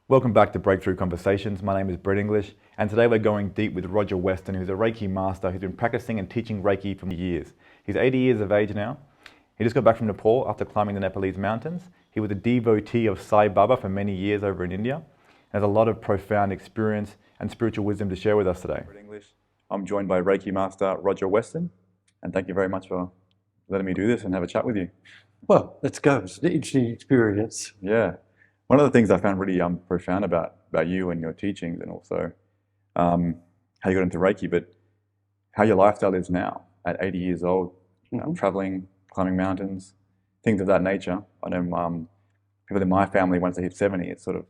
Welcome back to Breakthrough Conversations. My name is Brett English, and today we're going deep with Roger Weston, who's a Reiki master who's been practicing and teaching Reiki for years. He's 80 years of age now. He just got back from Nepal after climbing the Nepalese mountains. He was a devotee of Sai Baba for many years over in India, and has a lot of profound experience and spiritual wisdom to share with us today. Brett English. I'm joined by Reiki master Roger Weston, and thank you very much for letting me do this and have a chat with you. Well, let's go. It's an interesting experience. Yeah. One of the things I found really profound about you and your teachings, and also how you got into Reiki, but how your lifestyle is now at 80 years old, traveling, climbing mountains, things of that nature. I know people in my family, once they hit 70, it's sort of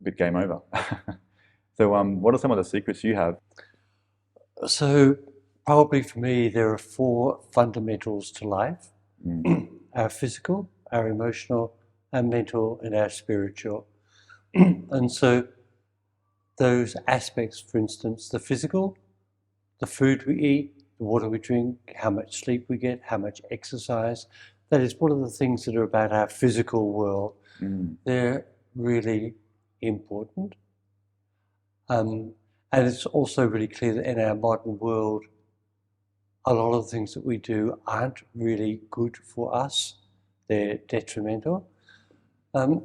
a bit game over. So what are some of the secrets you have? So probably for me, there are four fundamentals to life. Our physical, our emotional, our mental, and our spiritual. And so those aspects, for instance, the physical, the food we eat, the water we drink, how much sleep we get, how much exercise, that is one of the things that are about our physical world. They're really important. And it's also really clear that in our modern world, a lot of the things that we do aren't really good for us. They're detrimental.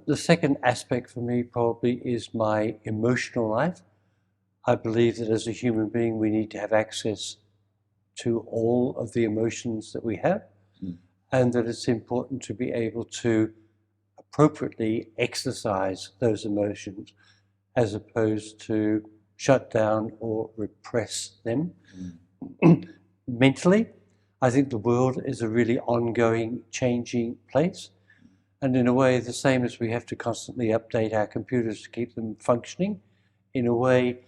The second aspect for me probably is my emotional life. I believe that as a human being, we need to have access to all of the emotions that we have, and that it's important to be able to appropriately exercise those emotions as opposed to shut down or repress them. Mentally, I think the world is a really ongoing, changing place. And in a way, the same as we have to constantly update our computers to keep them functioning, in a way,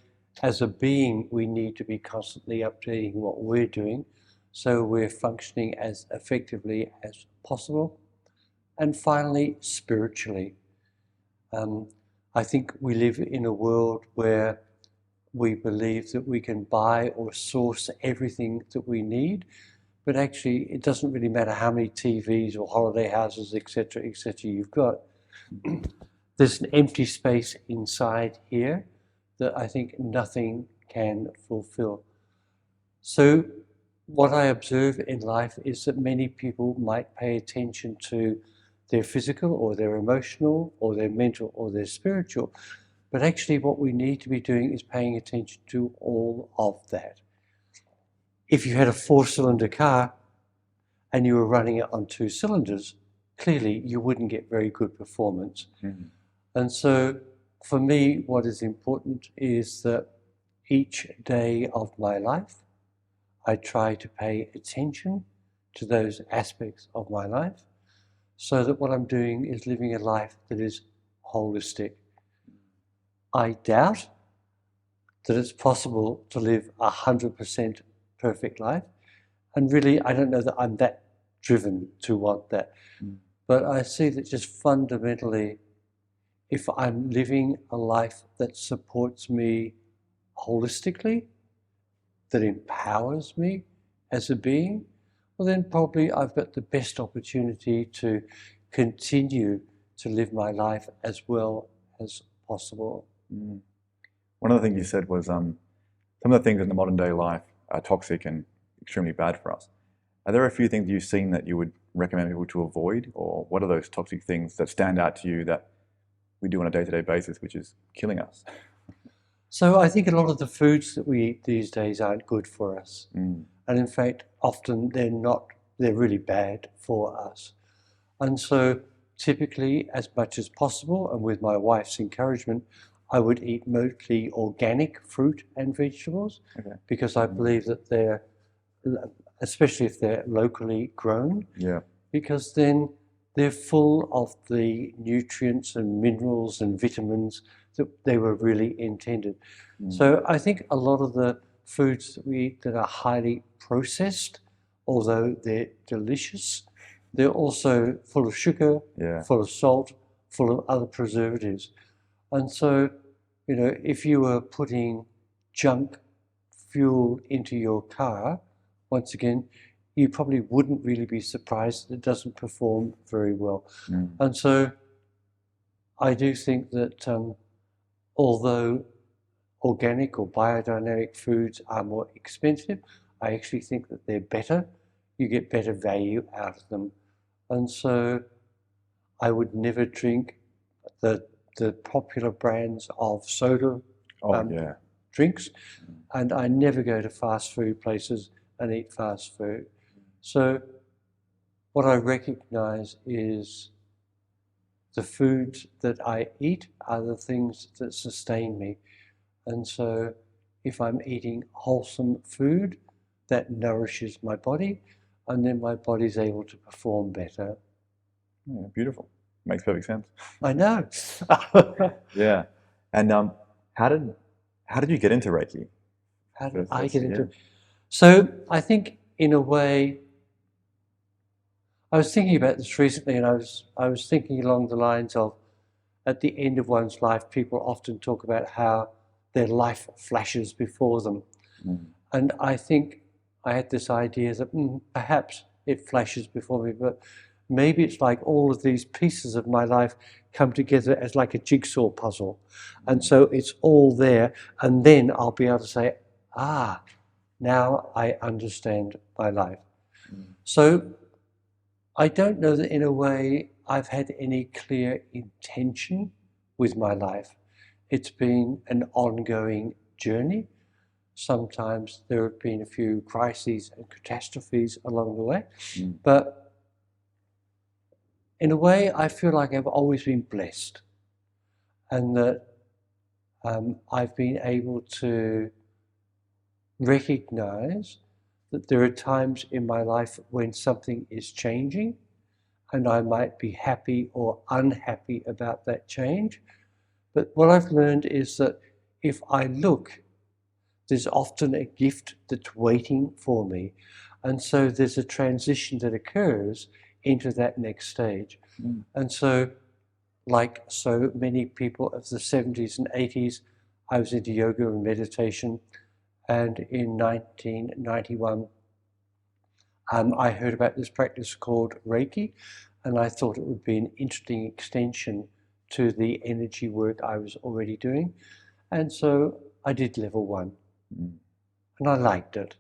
as a being, we need to be constantly updating what we're doing so we're functioning as effectively as possible. And finally, spiritually. I think we live in a world where we believe that we can buy or source everything that we need, but actually it doesn't really matter how many TVs or holiday houses, etc., you've got. There's an empty space inside here that I think nothing can fulfill. So what I observe in life is that many people might pay attention to their physical or their emotional or their mental or their spiritual, but actually what we need to be doing is paying attention to all of that. If you had a 4-cylinder car and you were running it on 2 cylinders, clearly you wouldn't get very good performance. And so for me, what is important is that each day of my life, I try to pay attention to those aspects of my life so that what I'm doing is living a life that is holistic. I doubt that it's possible to live 100% perfect life. And really, I don't know that I'm that driven to want that. But I see that just fundamentally, if I'm living a life that supports me holistically, that empowers me as a being, well then probably I've got the best opportunity to continue to live my life as well as possible. One of the things you said was some of the things in the modern day life are toxic and extremely bad for us. Are there a few things you've seen that you would recommend people to avoid, or what are those toxic things that stand out to you that we do on a day-to-day basis, which is killing us? So I think a lot of the foods that we eat these days aren't good for us. And in fact, often they're really bad for us. And so typically, as much as possible, and with my wife's encouragement, I would eat mostly organic fruit and vegetables, because I believe that they're, especially if they're locally grown, because then they're full of the nutrients and minerals and vitamins that they were really intended. So I think a lot of the foods that we eat that are highly processed, although they're delicious, they're also full of sugar, full of salt, full of other preservatives. And so, you know, if you were putting junk fuel into your car, once again, you probably wouldn't really be surprised that it doesn't perform very well. And so I do think that although organic or biodynamic foods are more expensive, I actually think that they're better. You get better value out of them. And so I would never drink the popular brands of soda Yeah. drinks, and I never go to fast food places and eat fast food. So what I recognize is the foods that I eat are the things that sustain me. And so if I'm eating wholesome food, that nourishes my body, and then my body's able to perform better. Yeah, beautiful. Makes perfect sense. I know. Yeah. And how did you get into Reiki? How did First, I that's- get into yeah. it? So I think in a way, I was thinking about this recently, and I was thinking along the lines of, at the end of one's life, people often talk about how their life flashes before them. Mm. And I think I had this idea that perhaps it flashes before me, but maybe it's like all of these pieces of my life come together as like a jigsaw puzzle. And so it's all there, and then I'll be able to say, now I understand my life. Mm. So I don't know that in a way I've had any clear intention with my life. It's been an ongoing journey. Sometimes there have been a few crises and catastrophes along the way, Mm. but in a way I feel like I've always been blessed, and that I've been able to recognize that there are times in my life when something is changing, and I might be happy or unhappy about that change. But what I've learned is that if I look, there's often a gift that's waiting for me. And so there's a transition that occurs into that next stage. Mm. And so, like so many people of the 70s and 80s, I was into yoga and meditation. And in 1991, I heard about this practice called Reiki, and I thought it would be an interesting extension to the energy work I was already doing. And so I did level 1, and I liked it.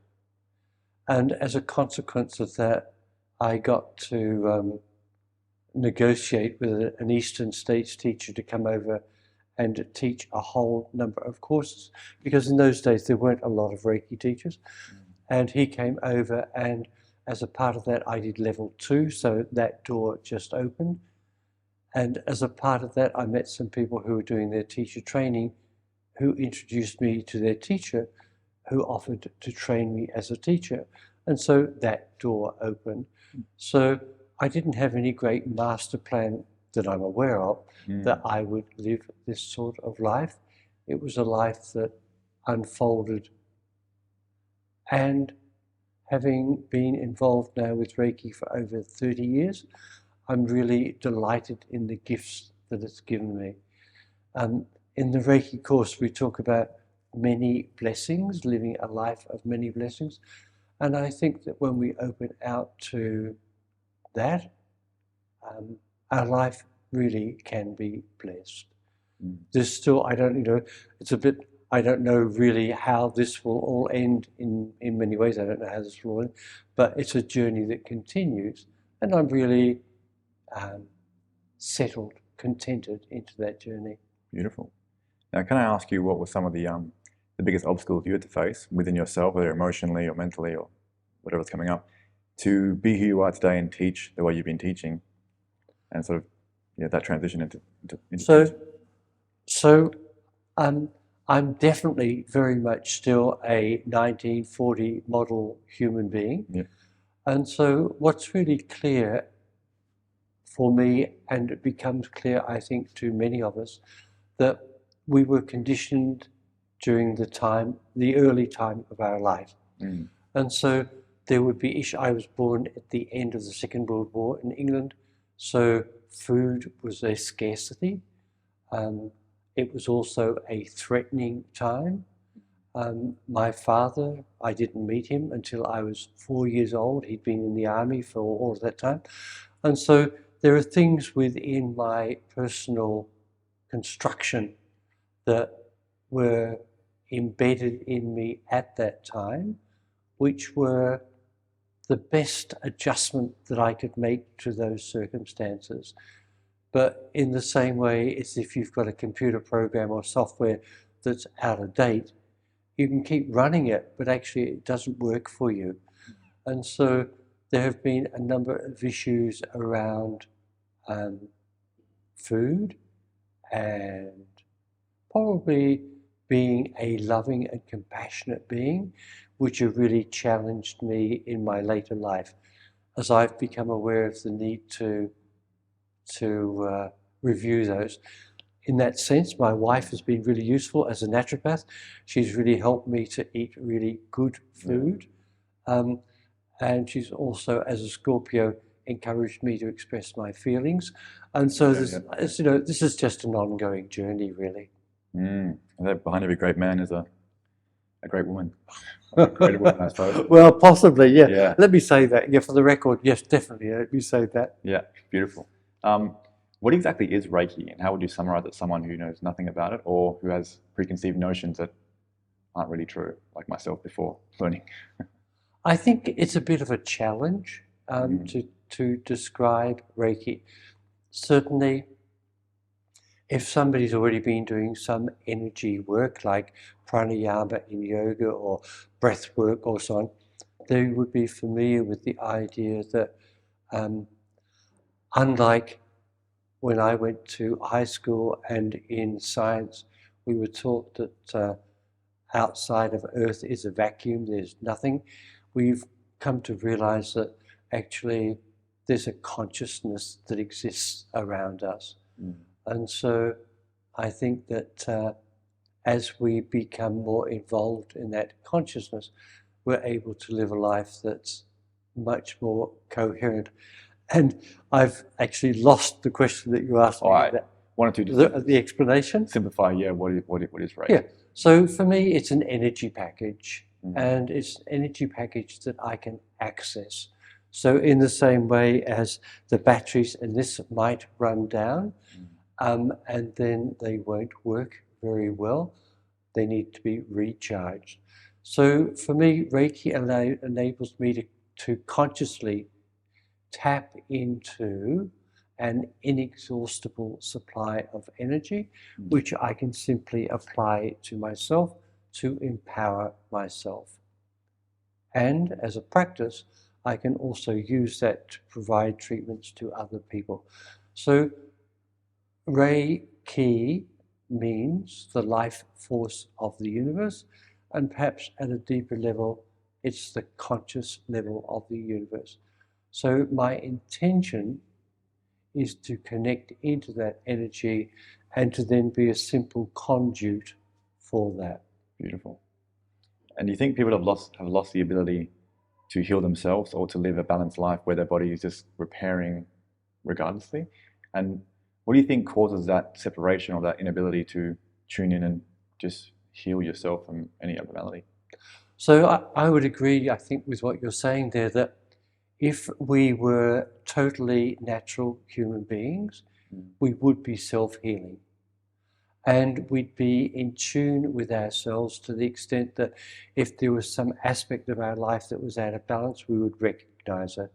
And as a consequence of that, I got to negotiate with an Eastern States teacher to come over and teach a whole number of courses, because in those days there weren't a lot of Reiki teachers. And he came over, and as a part of that I did level 2, so that door just opened. And as a part of that I met some people who were doing their teacher training, who introduced me to their teacher, who offered to train me as a teacher. And so that door opened. So I didn't have any great master plan that I'm aware of that I would live this sort of life. It was a life that unfolded. And having been involved now with Reiki for over 30 years, I'm really delighted in the gifts that it's given me. In the Reiki course, we talk about many blessings, living a life of many blessings. And I think that when we open out to that, our life really can be blessed. There's still, I don't know really how this will all end in many ways. I don't know how this will end, but it's a journey that continues. And I'm really settled, contented into that journey. Beautiful. Now, can I ask you what were some of the biggest obstacles you had to face within yourself, whether emotionally or mentally or whatever's coming up, to be who you are today and teach the way you've been teaching, and sort of that transition into So I'm definitely very much still a 1940 model human being. Yeah. And so what's really clear for me, and it becomes clear, I think, to many of us, that we were conditioned during the early time of our life. And so there would be issues. I was born at the end of the Second World War in England, so food was a scarcity. It was also a threatening time. My father, I didn't meet him until I was 4 years old. He'd been in the army for all of that time. And so there are things within my personal construction that were embedded in me at that time, which were the best adjustment that I could make to those circumstances. But in the same way as if you've got a computer program or software that's out of date, you can keep running it, but actually it doesn't work for you. And so there have been a number of issues around food and probably being a loving and compassionate being, which have really challenged me in my later life as I've become aware of the need to review those. In that sense, my wife has been really useful as a naturopath. She's really helped me to eat really good food. And she's also, as a Scorpio, encouraged me to express my feelings. And so this is just an ongoing journey, really. And that behind every great man is a great woman. A great woman, I suppose. Well, possibly, yeah. Yeah. Let me say that. Yeah, for the record, yes, definitely. Let me say that. Yeah, beautiful. What exactly is Reiki, and how would you summarize it to someone who knows nothing about it or who has preconceived notions that aren't really true, like myself before learning? I think it's a bit of a challenge to describe Reiki. Certainly, if somebody's already been doing some energy work like pranayama in yoga or breath work or so on, they would be familiar with the idea that unlike when I went to high school and in science, we were taught that outside of Earth is a vacuum, there's nothing. We've come to realize that actually there's a consciousness that exists around us. And so I think that as we become more involved in that consciousness, we're able to live a life that's much more coherent. And I've actually lost the question that you asked me. One or two. The explanation? Simplify, yeah, what is Reiki? Yeah, so for me it's an energy package, and it's an energy package that I can access. So in the same way as the batteries in this might run down, and then they won't work very well, they need to be recharged. So for me, Reiki enables me to consciously tap into an inexhaustible supply of energy, which I can simply apply to myself to empower myself. And as a practice, I can also use that to provide treatments to other people. So Reiki means the life force of the universe, and perhaps at a deeper level, it's the conscious level of the universe. So my intention is to connect into that energy and to then be a simple conduit for that. Beautiful. And do you think people have lost the ability to heal themselves or to live a balanced life where their body is just repairing regardlessly? And what do you think causes that separation or that inability to tune in and just heal yourself from any abnormality? So I would agree, I think, with what you're saying there, that if we were totally natural human beings, we would be self-healing. And we'd be in tune with ourselves to the extent that if there was some aspect of our life that was out of balance, we would recognize it.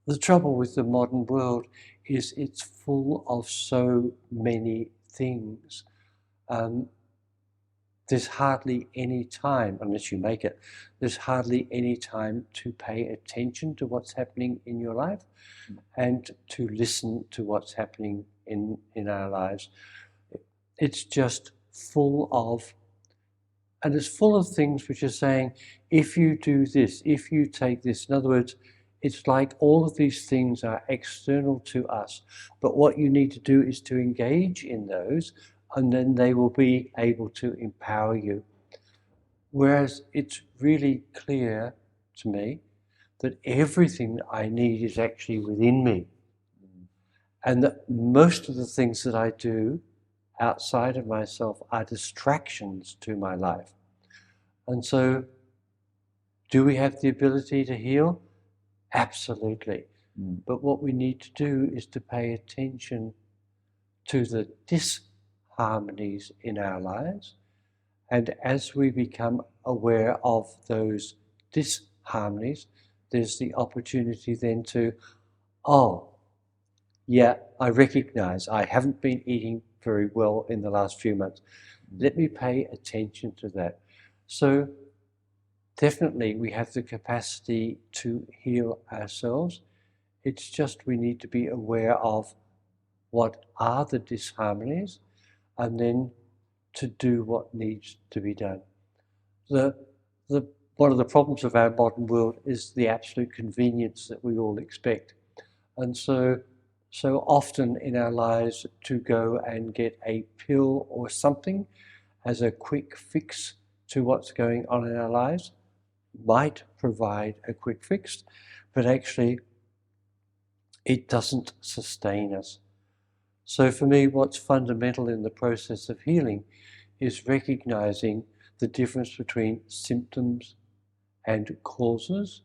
The trouble with the modern world is it's full of so many things. There's hardly any time, unless you make it, there's hardly any time to pay attention to what's happening in your life and to listen to what's happening in our lives. It's just full of, and it's full of things which are saying, if you do this, if you take this, in other words, it's like all of these things are external to us, but what you need to do is to engage in those, and then they will be able to empower you. Whereas it's really clear to me that everything that I need is actually within me. And that most of the things that I do outside of myself are distractions to my life. And so, do we have the ability to heal? Absolutely. But what we need to do is to pay attention to the disharmony harmonies in our lives. And as we become aware of those disharmonies, there's the opportunity then to, oh, yeah, I recognize I haven't been eating very well in the last few months. Let me pay attention to that. So definitely we have the capacity to heal ourselves. It's just we need to be aware of what are the disharmonies and then to do what needs to be done. One of the problems of our modern world is the absolute convenience that we all expect. And so often in our lives to go and get a pill or something as a quick fix to what's going on in our lives might provide a quick fix, but actually it doesn't sustain us. So for me, what's fundamental in the process of healing is recognizing the difference between symptoms and causes.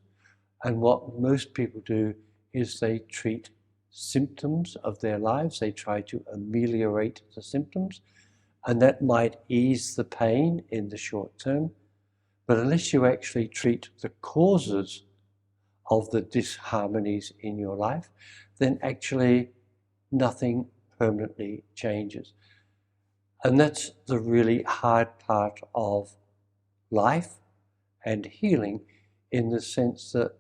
And what most people do is they treat symptoms of their lives. They try to ameliorate the symptoms, and that might ease the pain in the short term. But unless you actually treat the causes of the disharmonies in your life, then actually nothing permanently changes. And that's the really hard part of life and healing, in the sense that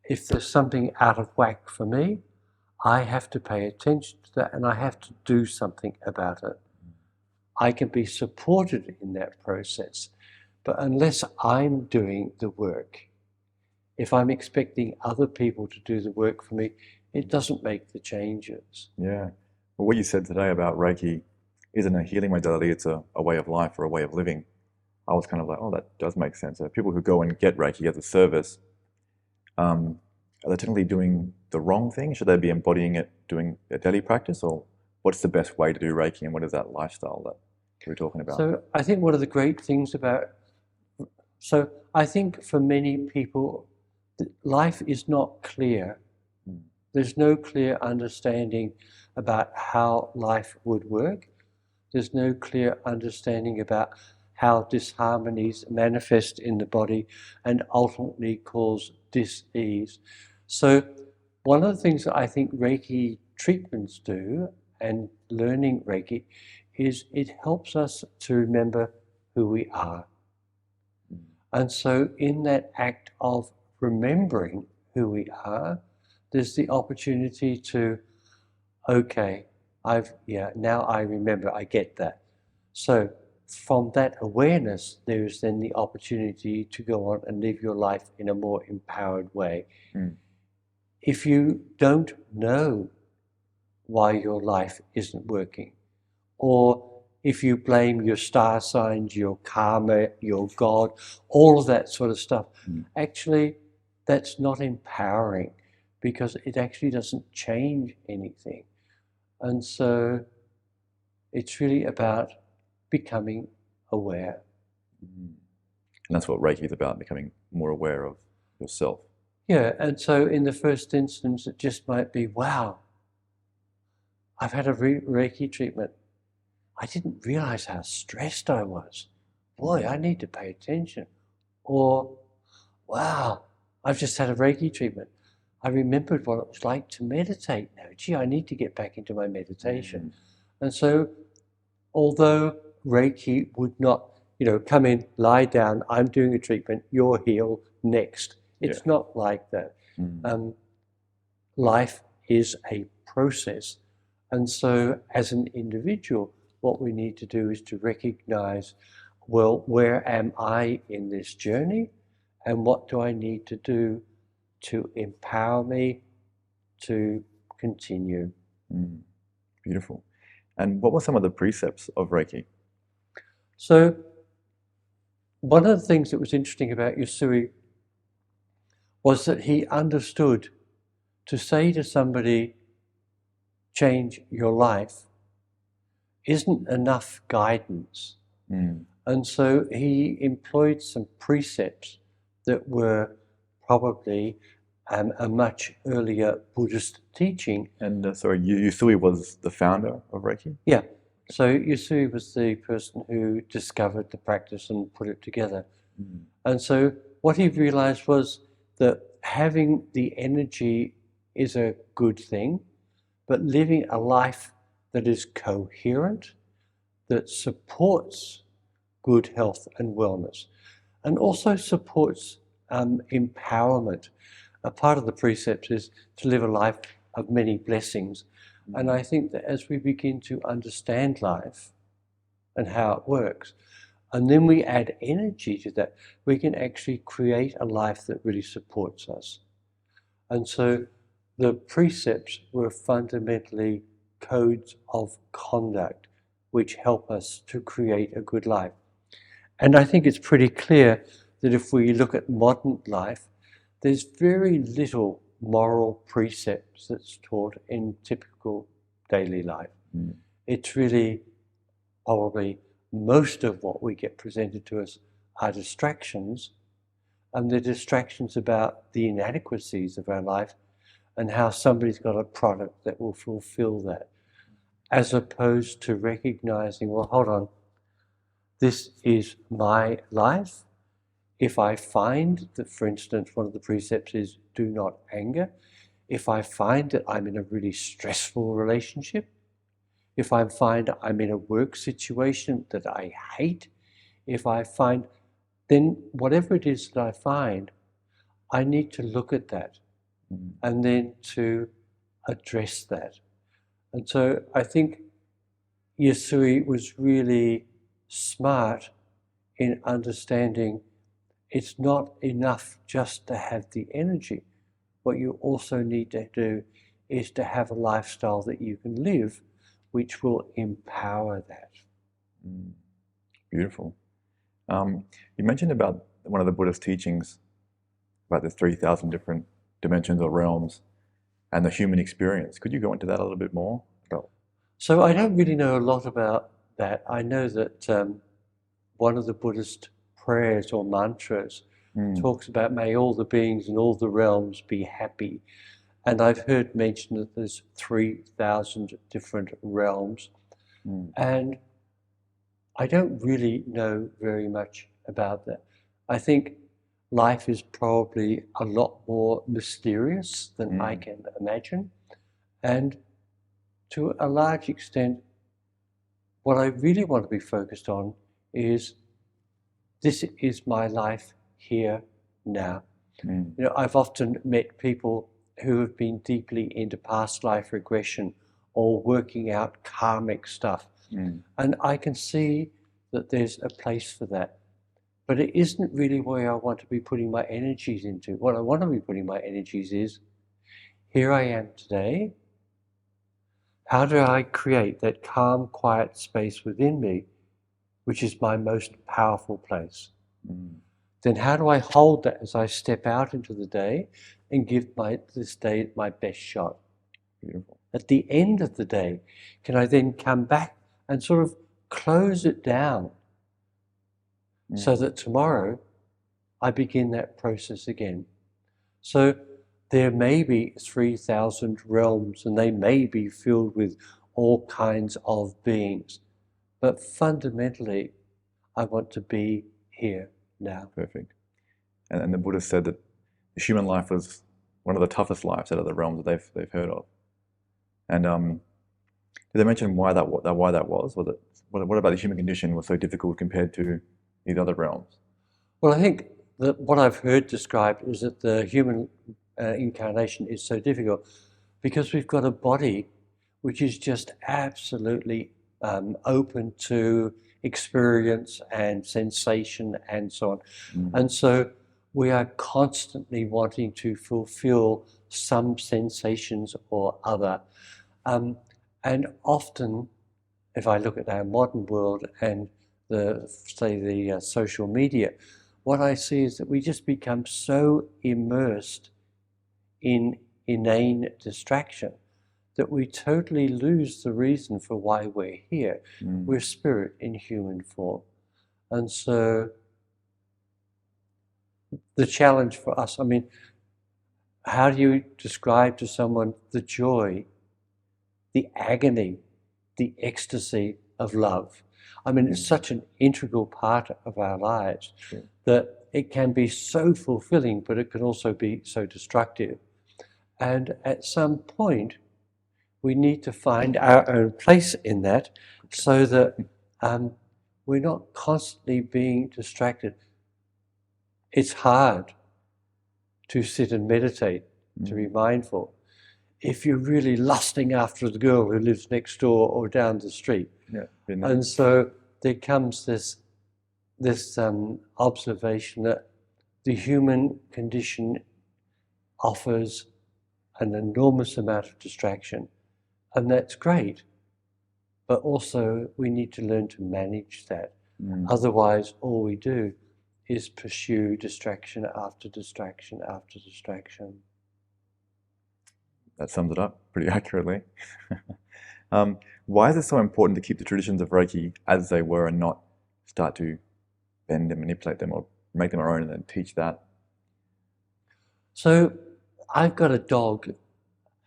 if there's something out of whack for me, I have to pay attention to that and I have to do something about it. I can be supported in that process, but unless I'm doing the work, if I'm expecting other people to do the work for me, it doesn't make the changes. Yeah. Well, what you said today about Reiki isn't a healing modality, it's a way of life or a way of living. I was kind of like, oh, that does make sense. So people who go and get Reiki as a service, are they technically doing the wrong thing? Should they be embodying it, doing a daily practice? Or what's the best way to do Reiki, and what is that lifestyle that we're talking about? So I think one of the great things about, so I think for many people, life is not clear. There's no clear understanding about how life would work. There's no clear understanding about how disharmonies manifest in the body and ultimately cause dis-ease. So one of the things that I think Reiki treatments do, and learning Reiki, is it helps us to remember who we are. And so in that act of remembering who we are, there's the opportunity to, okay, now I remember, I get that. So from that awareness, there is then the opportunity to go on and live your life in a more empowered way. If you don't know why your life isn't working, or if you blame your star signs, your karma, your God, all of that sort of stuff, actually that's not empowering, because it actually doesn't change anything. And so it's really about becoming aware. And that's what Reiki is about, becoming more aware of yourself. Yeah, and so in the first instance, it just might be, wow, I've had a Reiki treatment. I didn't realize how stressed I was. Boy, I need to pay attention. Or, wow, I've just had a Reiki treatment. I remembered what it was like to meditate now. Gee, I need to get back into my meditation. And so, although Reiki would not, come in, lie down, I'm doing a treatment, you're healed, next. It's not like that. Life is a process. And so as an individual, what we need to do is to recognize, well, where am I in this journey? And what do I need to do to empower me to continue? Beautiful. And what were some of the precepts of Reiki? So one of the things that was interesting about Yusui was that he understood to say to somebody, change your life, isn't enough guidance. And so he employed some precepts that were probably a much earlier Buddhist teaching. And sorry, Yusui was the founder of Reiki? Yeah. So Yusui was the person who discovered the practice and put it together. And so what he realized was that having the energy is a good thing, but living a life that is coherent, that supports good health and wellness, and also supports empowerment. A part of the precepts is to live a life of many blessings. And I think that as we begin to understand life and how it works, and then we add energy to that, we can actually create a life that really supports us. And so the precepts were fundamentally codes of conduct which help us to create a good life. And I think it's pretty clear that if we look at modern life, there's very little moral precepts that's taught in typical daily life. It's really probably most of what we get presented to us are distractions, and the distractions about the inadequacies of our life and how somebody's got a product that will fulfill that, as opposed to recognizing, well, hold on, this is my life. If I find that, for instance, one of the precepts is do not anger, if I find that I'm in a really stressful relationship, if I find I'm in a work situation that I hate, if I find, then whatever it is that I find, I need to look at that and then to address that. And so I think Yusui was really smart in understanding it's not enough just to have the energy. What you also need to do is to have a lifestyle that you can live, which will empower that. Beautiful. You mentioned about one of the Buddhist teachings about the 3,000 different dimensions or realms and the human experience. Could you go into that a little bit more? So I don't really know a lot about that. I know that one of the Buddhist prayers or mantras talks about may all the beings in all the realms be happy. And I've heard mention that there's 3,000 different realms. And I don't really know very much about that. I think life is probably a lot more mysterious than I can imagine. And to a large extent, what I really want to be focused on is this is my life here now. You know, I've often met people who have been deeply into past life regression or working out karmic stuff. And I can see that there's a place for that. But it isn't really where I want to be putting my energies into. What I want to be putting my energies is, here I am today. How do I create that calm, quiet space within me, which is my most powerful place? Then how do I hold that as I step out into the day and give this day my best shot? Beautiful. At the end of the day, can I then come back and sort of close it down so that tomorrow I begin that process again? So there may be 3,000 realms and they may be filled with all kinds of beings, but fundamentally I want to be here now. Perfect. And the Buddha said that the human life was one of the toughest lives out of the realms that they've heard of. And did they mention why that was? What about the human condition was so difficult compared to these other realms? Well, I think that what I've heard described is that the human incarnation is so difficult because we've got a body which is just absolutely open to experience and sensation and so on. And so we are constantly wanting to fulfill some sensations or other. And often, if I look at our modern world and the social media, what I see is that we just become so immersed in inane distraction that we totally lose the reason for why we're here. We're spirit in human form. And so the challenge for us, I mean, how do you describe to someone the joy, the agony, the ecstasy of love. I mean, it's such an integral part of our lives True. that it can be so fulfilling, but it can also be so destructive. And at some point, we need to find our own place in that so that we're not constantly being distracted. It's hard to sit and meditate, to be mindful, if you're really lusting after the girl who lives next door or down the street. Yeah. And so there comes this observation that the human condition offers an enormous amount of distraction, and that's great. But also we need to learn to manage that. Otherwise, all we do is pursue distraction after distraction after distraction. That sums it up pretty accurately. Why is it so important to keep the traditions of Reiki as they were and not start to bend and manipulate them or make them our own and then teach that? So I've got a dog,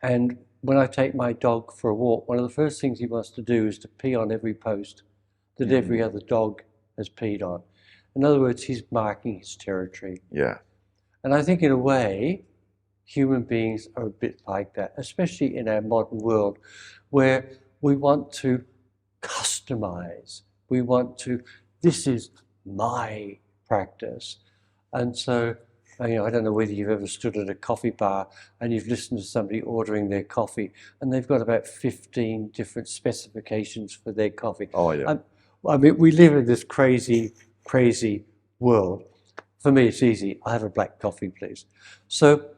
and when I take my dog for a walk, one of the first things he wants to do is to pee on every post that every other dog has peed on. In other words, he's marking his territory. Yeah. And I think in a way, human beings are a bit like that, especially in our modern world, where we want to customize. We want to, this is my practice. And so, I don't know whether you've ever stood at a coffee bar and you've listened to somebody ordering their coffee, and they've got about 15 different specifications for their coffee. Oh, yeah. I mean, we live in this crazy, crazy world. For me, it's easy. I have a black coffee, please. So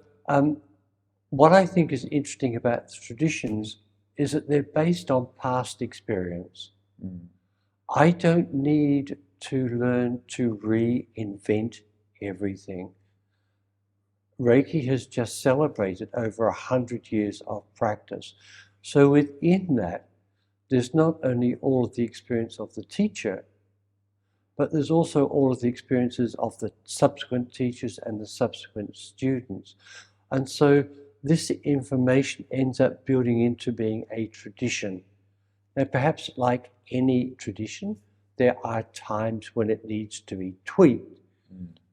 what I think is interesting about the traditions is that they're based on past experience. I don't need to learn to reinvent everything. Reiki has just celebrated over 100 years of practice. So within that, there's not only all of the experience of the teacher, but there's also all of the experiences of the subsequent teachers and the subsequent students. And so this information ends up building into being a tradition. Now, perhaps like any tradition, there are times when it needs to be tweaked.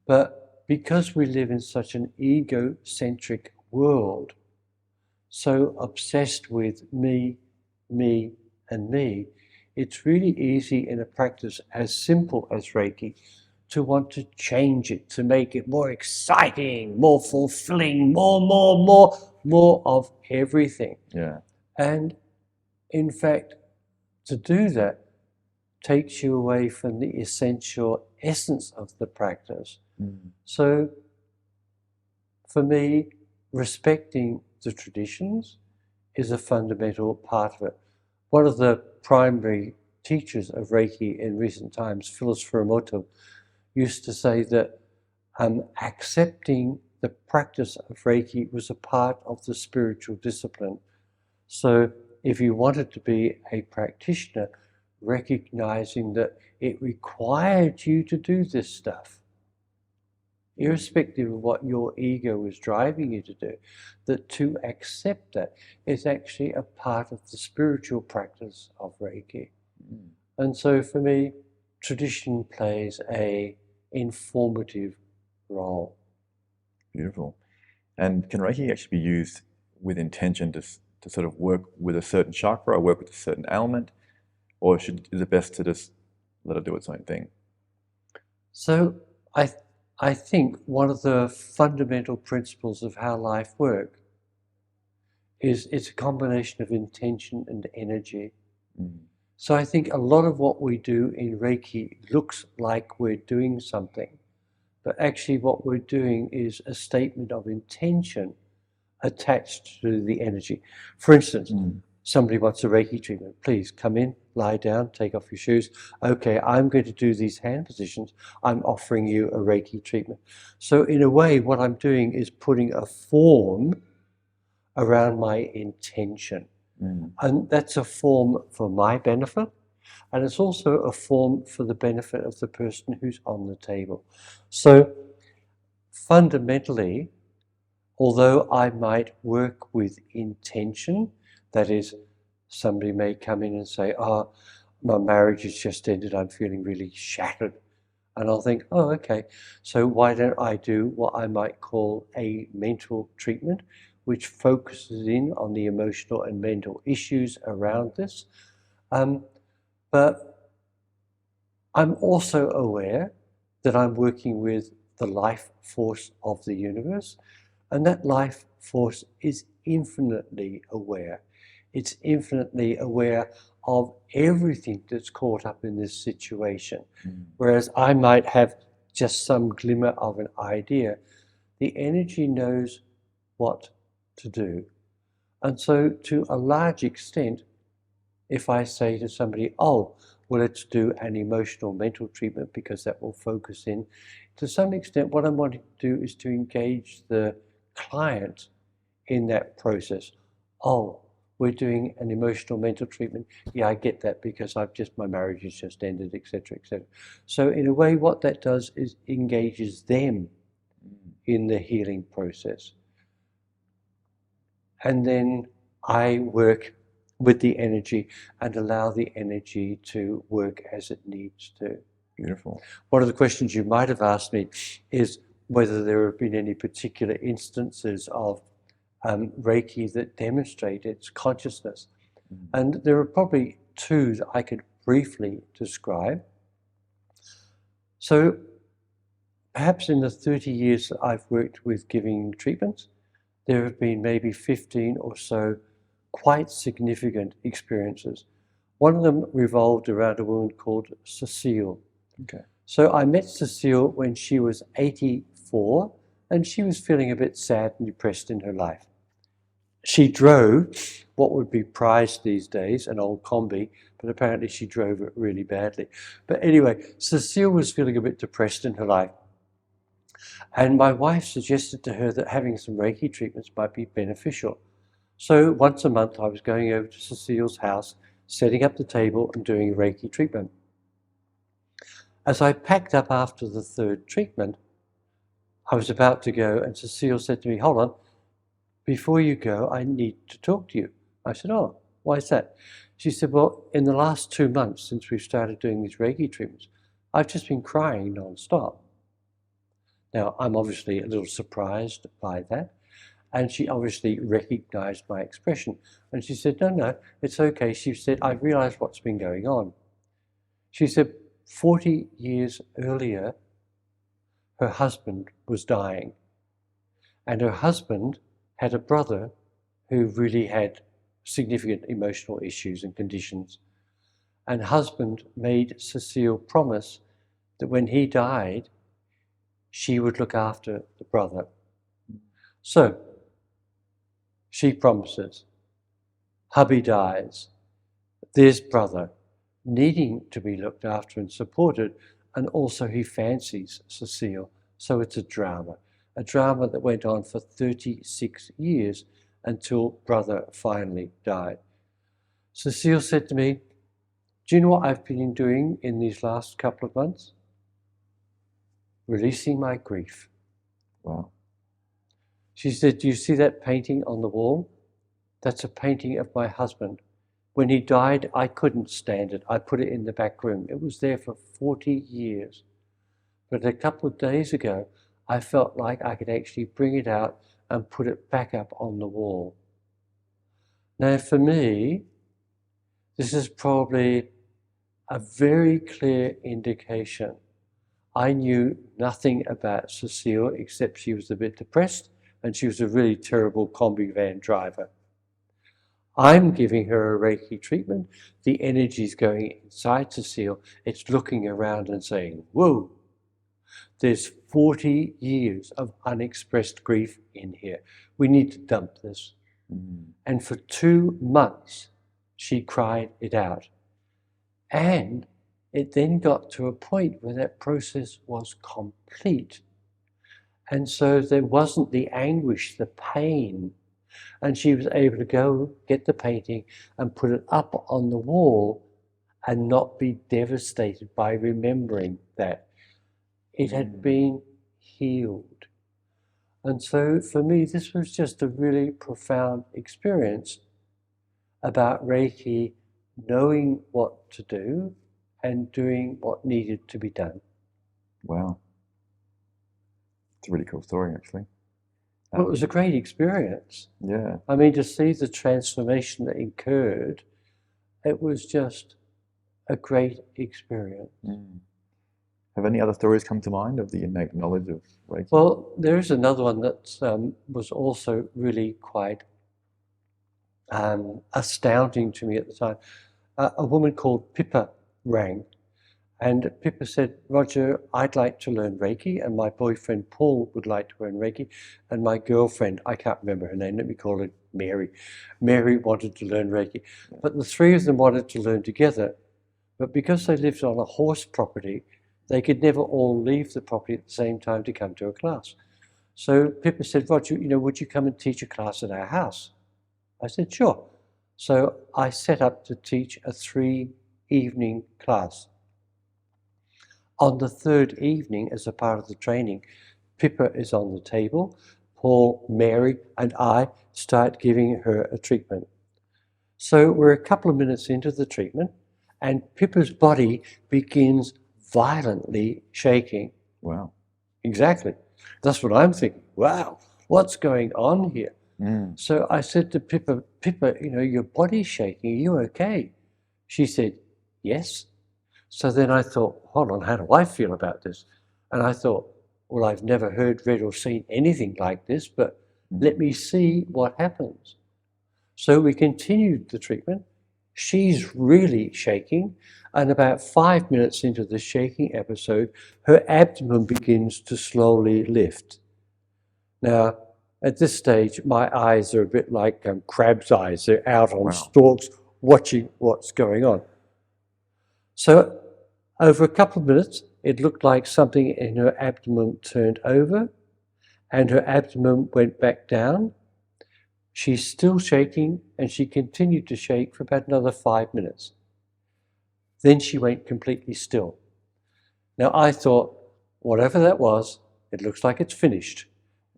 But because we live in such an egocentric world, so obsessed with me, me, and me, it's really easy in a practice as simple as Reiki to want to change it, to make it more exciting, more fulfilling, more of everything. Yeah. And in fact, to do that takes you away from the essential essence of the practice. So for me, respecting the traditions is a fundamental part of it. One of the primary teachers of Reiki in recent times, Phyllis Furumoto, used to say that accepting the practice of Reiki was a part of the spiritual discipline. So if you wanted to be a practitioner, recognizing that it required you to do this stuff, irrespective of what your ego was driving you to do, that to accept that is actually a part of the spiritual practice of Reiki. And so for me, tradition plays an informative role. Beautiful. And can Reiki actually be used with intention to sort of work with a certain chakra or work with a certain element? Or is it best to just let it do its own thing? So I think one of the fundamental principles of how life works is it's a combination of intention and energy. So I think a lot of what we do in Reiki looks like we're doing something, but actually what we're doing is a statement of intention attached to the energy. For instance, somebody wants a Reiki treatment. Please come in, lie down, take off your shoes. Okay, I'm going to do these hand positions. I'm offering you a Reiki treatment. So in a way, what I'm doing is putting a form around my intention. And that's a form for my benefit. And it's also a form for the benefit of the person who's on the table. So fundamentally, although I might work with intention, that is, somebody may come in and say, my marriage has just ended, I'm feeling really shattered. And I'll think, oh, okay, so why don't I do what I might call a mental treatment, which focuses in on the emotional and mental issues around this. But I'm also aware that I'm working with the life force of the universe, and that life force is infinitely aware. It's infinitely aware of everything that's caught up in this situation. Whereas I might have just some glimmer of an idea, the energy knows what to do. And so to a large extent, if I say to somebody, oh, well, let's do an emotional mental treatment because that will focus in, to some extent, what I'm wanting to do is to engage the client in that process. Oh, we're doing an emotional mental treatment. Yeah, I get that because my marriage has just ended, etc., etc. So in a way, what that does is engages them in the healing process. And then I work with the energy and allow the energy to work as it needs to. Beautiful. One of the questions you might have asked me is whether there have been any particular instances of Reiki that demonstrate its consciousness. And there are probably two that I could briefly describe. So perhaps in the 30 years that I've worked with giving treatments, there have been maybe 15 or so quite significant experiences. One of them revolved around a woman called Cecile. Okay. So I met Cecile when she was 84 and she was feeling a bit sad and depressed in her life. She drove what would be prized these days, an old combi, but apparently she drove it really badly. But anyway, Cecile was feeling a bit depressed in her life. And my wife suggested to her that having some Reiki treatments might be beneficial. So once a month I was going over to Cecile's house, setting up the table and doing a Reiki treatment. As I packed up after the third treatment, I was about to go and Cecile said to me, hold on, before you go, I need to talk to you. I said, oh, why is that? She said, well, in the last 2 months since we've started doing these Reiki treatments, I've just been crying non-stop. Now, I'm obviously a little surprised by that. And she obviously recognized my expression. And she said, no, it's okay. She said, I realized what's been going on. She said, 40 years earlier, her husband was dying. And her husband had a brother who really had significant emotional issues and conditions. And husband made Cecile promise that when he died, she would look after the brother. So, she promises. Hubby dies. There's brother needing to be looked after and supported, and also he fancies Cecile. So it's a drama that went on for 36 years until brother finally died. Cecile said to me, do you know what I've been doing in these last couple of months? Releasing my grief. Wow. She said, do you see that painting on the wall? That's a painting of my husband. When he died, I couldn't stand it. I put it in the back room. It was there for 40 years. But a couple of days ago, I felt like I could actually bring it out and put it back up on the wall. Now, for me, this is probably a very clear indication. I knew nothing about Cecile except she was a bit depressed and she was a really terrible combi van driver. I'm giving her a Reiki treatment. The energy's going inside Cecile. It's looking around and saying, whoa, there's 40 years of unexpressed grief in here. We need to dump this. And for 2 months, she cried it out. And it then got to a point where that process was complete. And so there wasn't the anguish, the pain. And she was able to go get the painting and put it up on the wall and not be devastated by remembering that it had been healed. And so for me, this was just a really profound experience about Reiki knowing what to do and doing what needed to be done. Wow. It's a really cool story, actually. Well, it was a great experience. Yeah. I mean, to see the transformation that occurred, it was just a great experience. Mm. Have any other stories come to mind of the innate knowledge of Reiki? Well, there is another one that was also really quite astounding to me at the time. A woman called Pippa rang, and Pippa said, Roger, I'd like to learn Reiki, and my boyfriend Paul would like to learn Reiki, and my girlfriend, I can't remember her name, let me call her Mary. Mary wanted to learn Reiki. But the three of them wanted to learn together, but because they lived on a horse property, they could never all leave the property at the same time to come to a class. So Pippa said, Roger, would you come and teach a class at our house? I said, sure. So I set up to teach a 3-evening class. On the third evening, as a part of the training, Pippa is on the table. Paul, Mary, and I start giving her a treatment. So we're a couple of minutes into the treatment, and Pippa's body begins violently shaking. Wow. Exactly. That's what I'm thinking. Wow, what's going on here? Mm. So I said to Pippa, your body's shaking. Are you okay? She said, yes. So then I thought, hold on, how do I feel about this? And I thought, well, I've never heard, read, or seen anything like this, but let me see what happens. So we continued the treatment. She's really shaking, and about 5 minutes into the shaking episode, her abdomen begins to slowly lift. Now, at this stage, my eyes are a bit like crab's eyes. They're out on stalks, watching what's going on. So over a couple of minutes, it looked like something in her abdomen turned over, and her abdomen went back down. She's still shaking, and she continued to shake for about another 5 minutes. Then she went completely still. Now I thought, whatever that was, it looks like it's finished.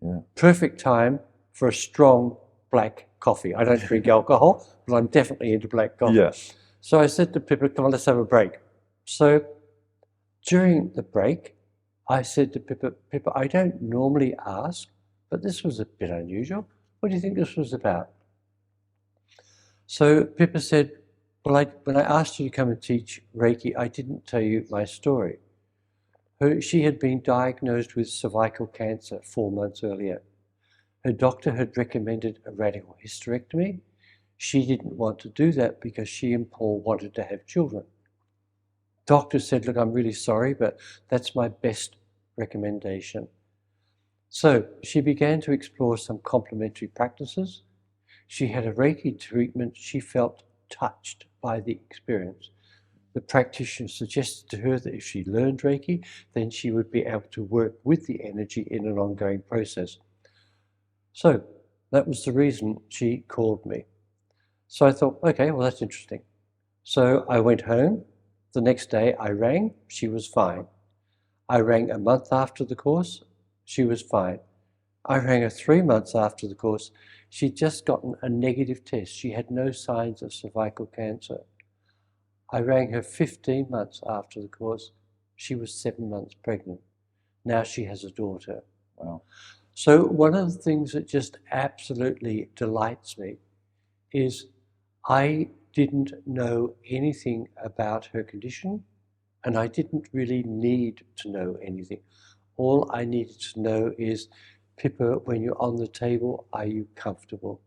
Yeah. Perfect time for a strong black coffee. I don't drink alcohol, but I'm definitely into black coffee. Yeah. So I said to Pippa, come on, let's have a break. So during the break, I said to Pippa, I don't normally ask, but this was a bit unusual. What do you think this was about? So Pippa said, well, when I asked you to come and teach Reiki, I didn't tell you my story. She had been diagnosed with cervical cancer 4 months earlier. Her doctor had recommended a radical hysterectomy. She didn't want to do that because she and Paul wanted to have children. Doctor said, look, I'm really sorry, but that's my best recommendation. So she began to explore some complementary practices. She had a Reiki treatment. She felt touched by the experience. The practitioner suggested to her that if she learned Reiki, then she would be able to work with the energy in an ongoing process. So that was the reason she called me. So I thought, okay, well, that's interesting. So I went home. The next day I rang, she was fine. I rang a month after the course, she was fine. I rang her 3 months after the course. She'd just gotten a negative test. She had no signs of cervical cancer. I rang her 15 months after the course. She was 7 months pregnant. Now she has a daughter. Wow. So one of the things that just absolutely delights me is I didn't know anything about her condition, and I didn't really need to know anything. All I needed to know is, Pippa, when you're on the table, are you comfortable?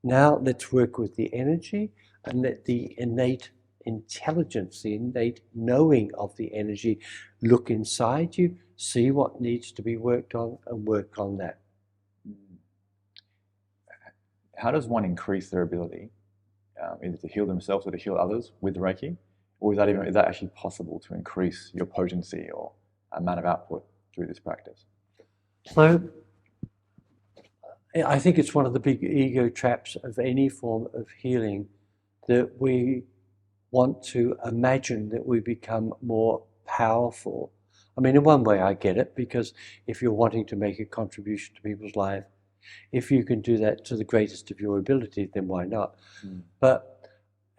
Now let's work with the energy and let the innate intelligence, the innate knowing of the energy look inside you, see what needs to be worked on, and work on that. How does one increase their ability, either to heal themselves or to heal others with Reiki? Or is that actually possible to increase your potency or amount of output through this practice? So I think it's one of the big ego traps of any form of healing, that we want to imagine that we become more powerful. I mean, in one way I get it, because if you're wanting to make a contribution to people's life, if you can do that to the greatest of your ability, then why not? But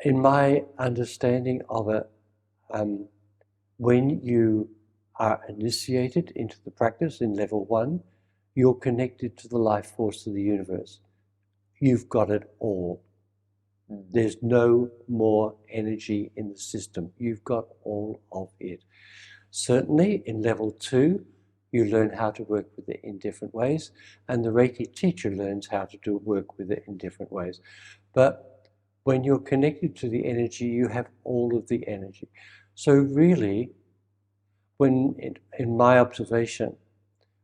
in my understanding of it, when you are initiated into the practice in level 1, you're connected to the life force of the universe. You've got it all. There's no more energy in the system. You've got all of it. Certainly in level 2, you learn how to work with it in different ways, and the Reiki teacher learns how to work with it in different ways. But when you're connected to the energy, you have all of the energy. So really, in my observation,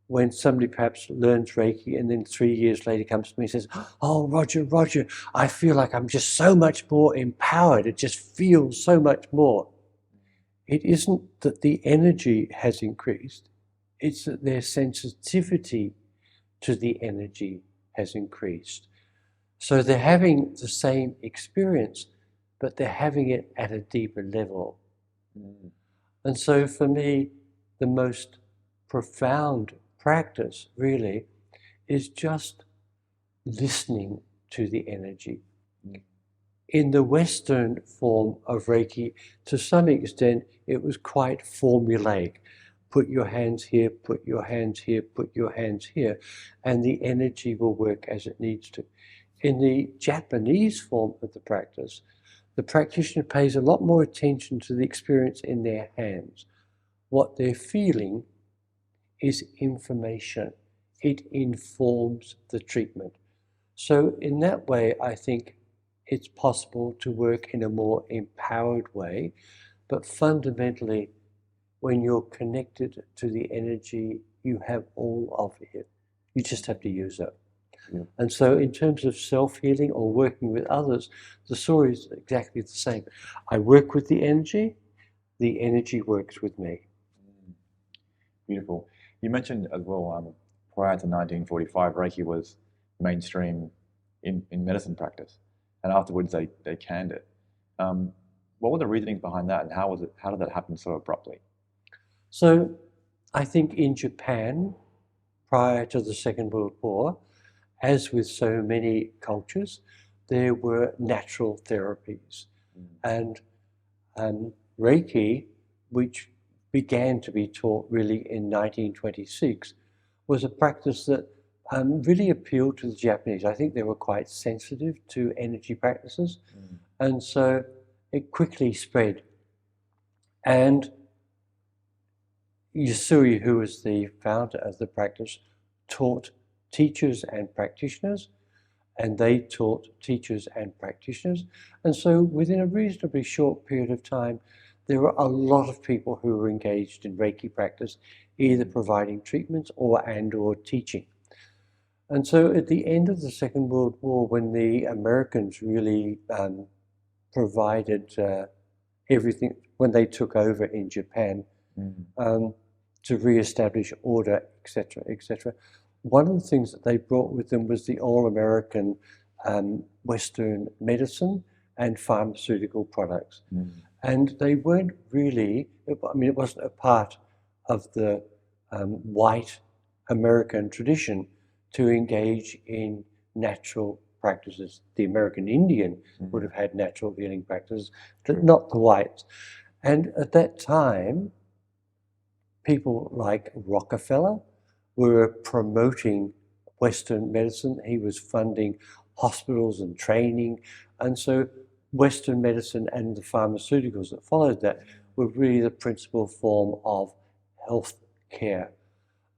when somebody perhaps learns Reiki and then 3 years later comes to me and says, "Oh, Roger, I feel like I'm just so much more empowered. It just feels so much more." It isn't that the energy has increased. It's that their sensitivity to the energy has increased. So they're having the same experience, but they're having it at a deeper level. And so for me, the most profound practice really is just listening to the energy. In the Western form of Reiki, to some extent, it was quite formulaic. Put your hands here, put your hands here, put your hands here, and the energy will work as it needs to. In the Japanese form of the practice, the practitioner pays a lot more attention to the experience in their hands. What they're feeling is information. It informs the treatment. So in that way, I think it's possible to work in a more empowered way, but fundamentally, when you're connected to the energy, you have all of it. You just have to use it. Yeah. And so in terms of self-healing or working with others, the story is exactly the same. I work with the energy works with me. Beautiful. You mentioned as well, prior to 1945, Reiki was mainstream in medicine practice, and afterwards they canned it. What were the reasonings behind that, and how did that happen so abruptly? So I think in Japan, prior to the Second World War, as with so many cultures, there were natural therapies. And Reiki, which began to be taught really in 1926, was a practice that really appealed to the Japanese. I think they were quite sensitive to energy practices. And so it quickly spread. And Yasui, who was the founder of the practice, taught teachers and practitioners, and they taught teachers and practitioners. And so within a reasonably short period of time, there were a lot of people who were engaged in Reiki practice, either providing treatments or teaching. And so at the end of the Second World War, when the Americans really provided everything, when they took over in Japan, to re-establish order, etc., etc., one of the things that they brought with them was the all-American Western medicine and pharmaceutical products. And they weren't really, I mean, it wasn't a part of the white American tradition to engage in natural practices. The American Indian would have had natural healing practices, but not the whites. And at that time, people like Rockefeller were promoting Western medicine. He was funding hospitals and training. And so Western medicine and the pharmaceuticals that followed that were really the principal form of health care.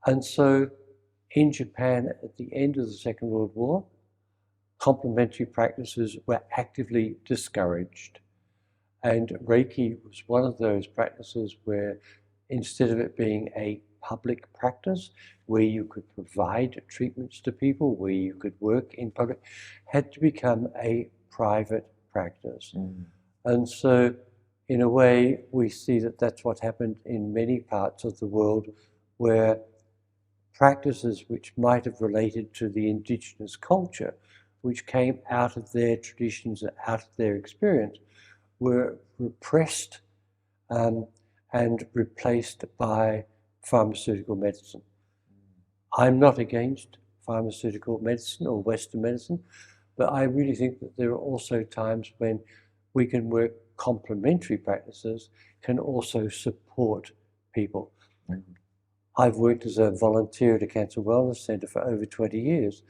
And so in Japan, at the end of the Second World War, complementary practices were actively discouraged. And Reiki was one of those practices where, instead of it being a public practice, where you could provide treatments to people, where you could work in public, had to become a private practice. And so, in a way, we see that that's what happened in many parts of the world, where practices which might have related to the indigenous culture, which came out of their traditions and out of their experience, were repressed and replaced by pharmaceutical medicine. I'm not against pharmaceutical medicine or Western medicine, but I really think that there are also times when we can work complementary practices, can also support people. I've worked as a volunteer at a cancer wellness centre for over 20 years,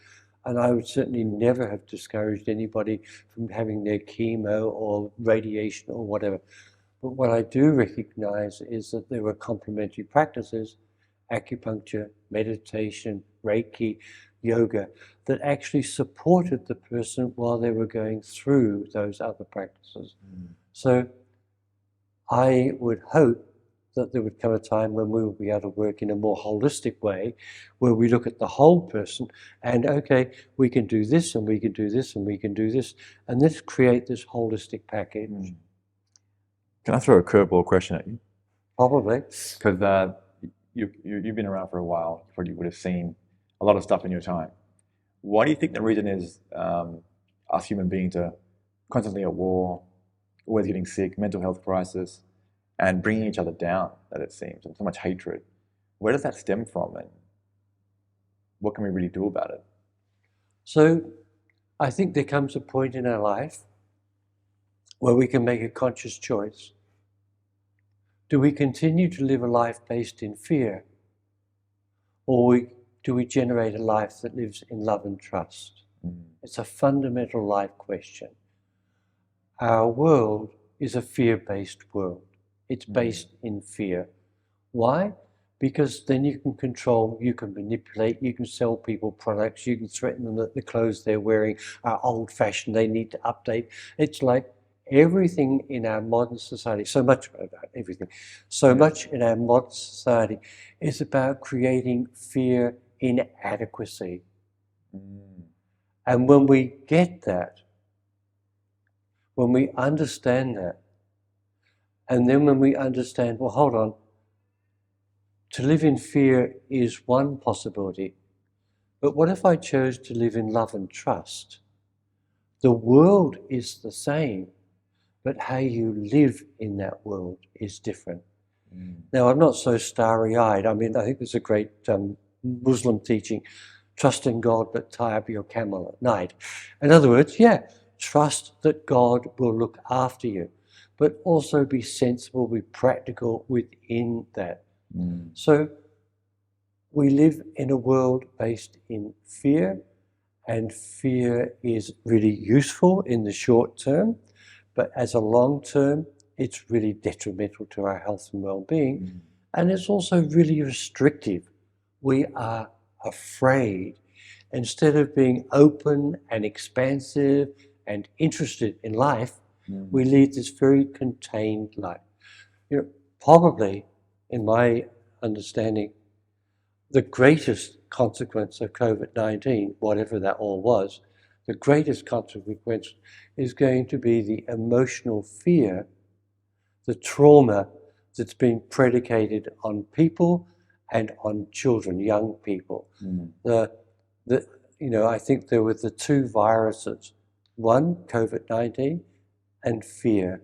and I would certainly never have discouraged anybody from having their chemo or radiation or whatever. But what I do recognise is that there were complementary practices, acupuncture, meditation, Reiki, yoga, that actually supported the person while they were going through those other practices. So I would hope that there would come a time when we will be able to work in a more holistic way, where we look at the whole person and, okay, we can do this and we can do this and we can do this, and let's create this holistic package. Can I throw a curveball question at you? Probably. Because you've been around for a while, you probably would have seen a lot of stuff in your time. Why do you think the reason is us human beings are constantly at war, always getting sick, mental health crisis, and bringing each other down, that it seems, and so much hatred? Where does that stem from, and what can we really do about it? So I think there comes a point in our life where we can make a conscious choice. Do we continue to live a life based in fear, or do we generate a life that lives in love and trust? It's a fundamental life question. Our world is a fear-based world. It's based in fear. Why? Because then you can control, you can manipulate, you can sell people products, you can threaten them that the clothes they're wearing are old-fashioned, they need to update. It's like everything in our modern society, so much in our modern society is about creating fear, inadequacy. And when we get that, when we understand that, and then when we understand, well, hold on, to live in fear is one possibility, but what if I chose to live in love and trust? The world is the same, but how you live in that world is different. Now, I'm not so starry-eyed. I mean, I think there's a great Muslim teaching, trust in God, but tie up your camel at night. In other words, yeah, trust that God will look after you, but also be sensible, be practical within that. So we live in a world based in fear, and fear is really useful in the short term, but as a long term, it's really detrimental to our health and well-being, and it's also really restrictive. We are afraid. Instead of being open and expansive and interested in life, we lead this very contained life. You know, probably, in my understanding, the greatest consequence of COVID-19, whatever that all was, the greatest consequence is going to be the emotional fear, the trauma that's been predicated on people and on children, young people. I think there were the two viruses, one, COVID-19, and fear.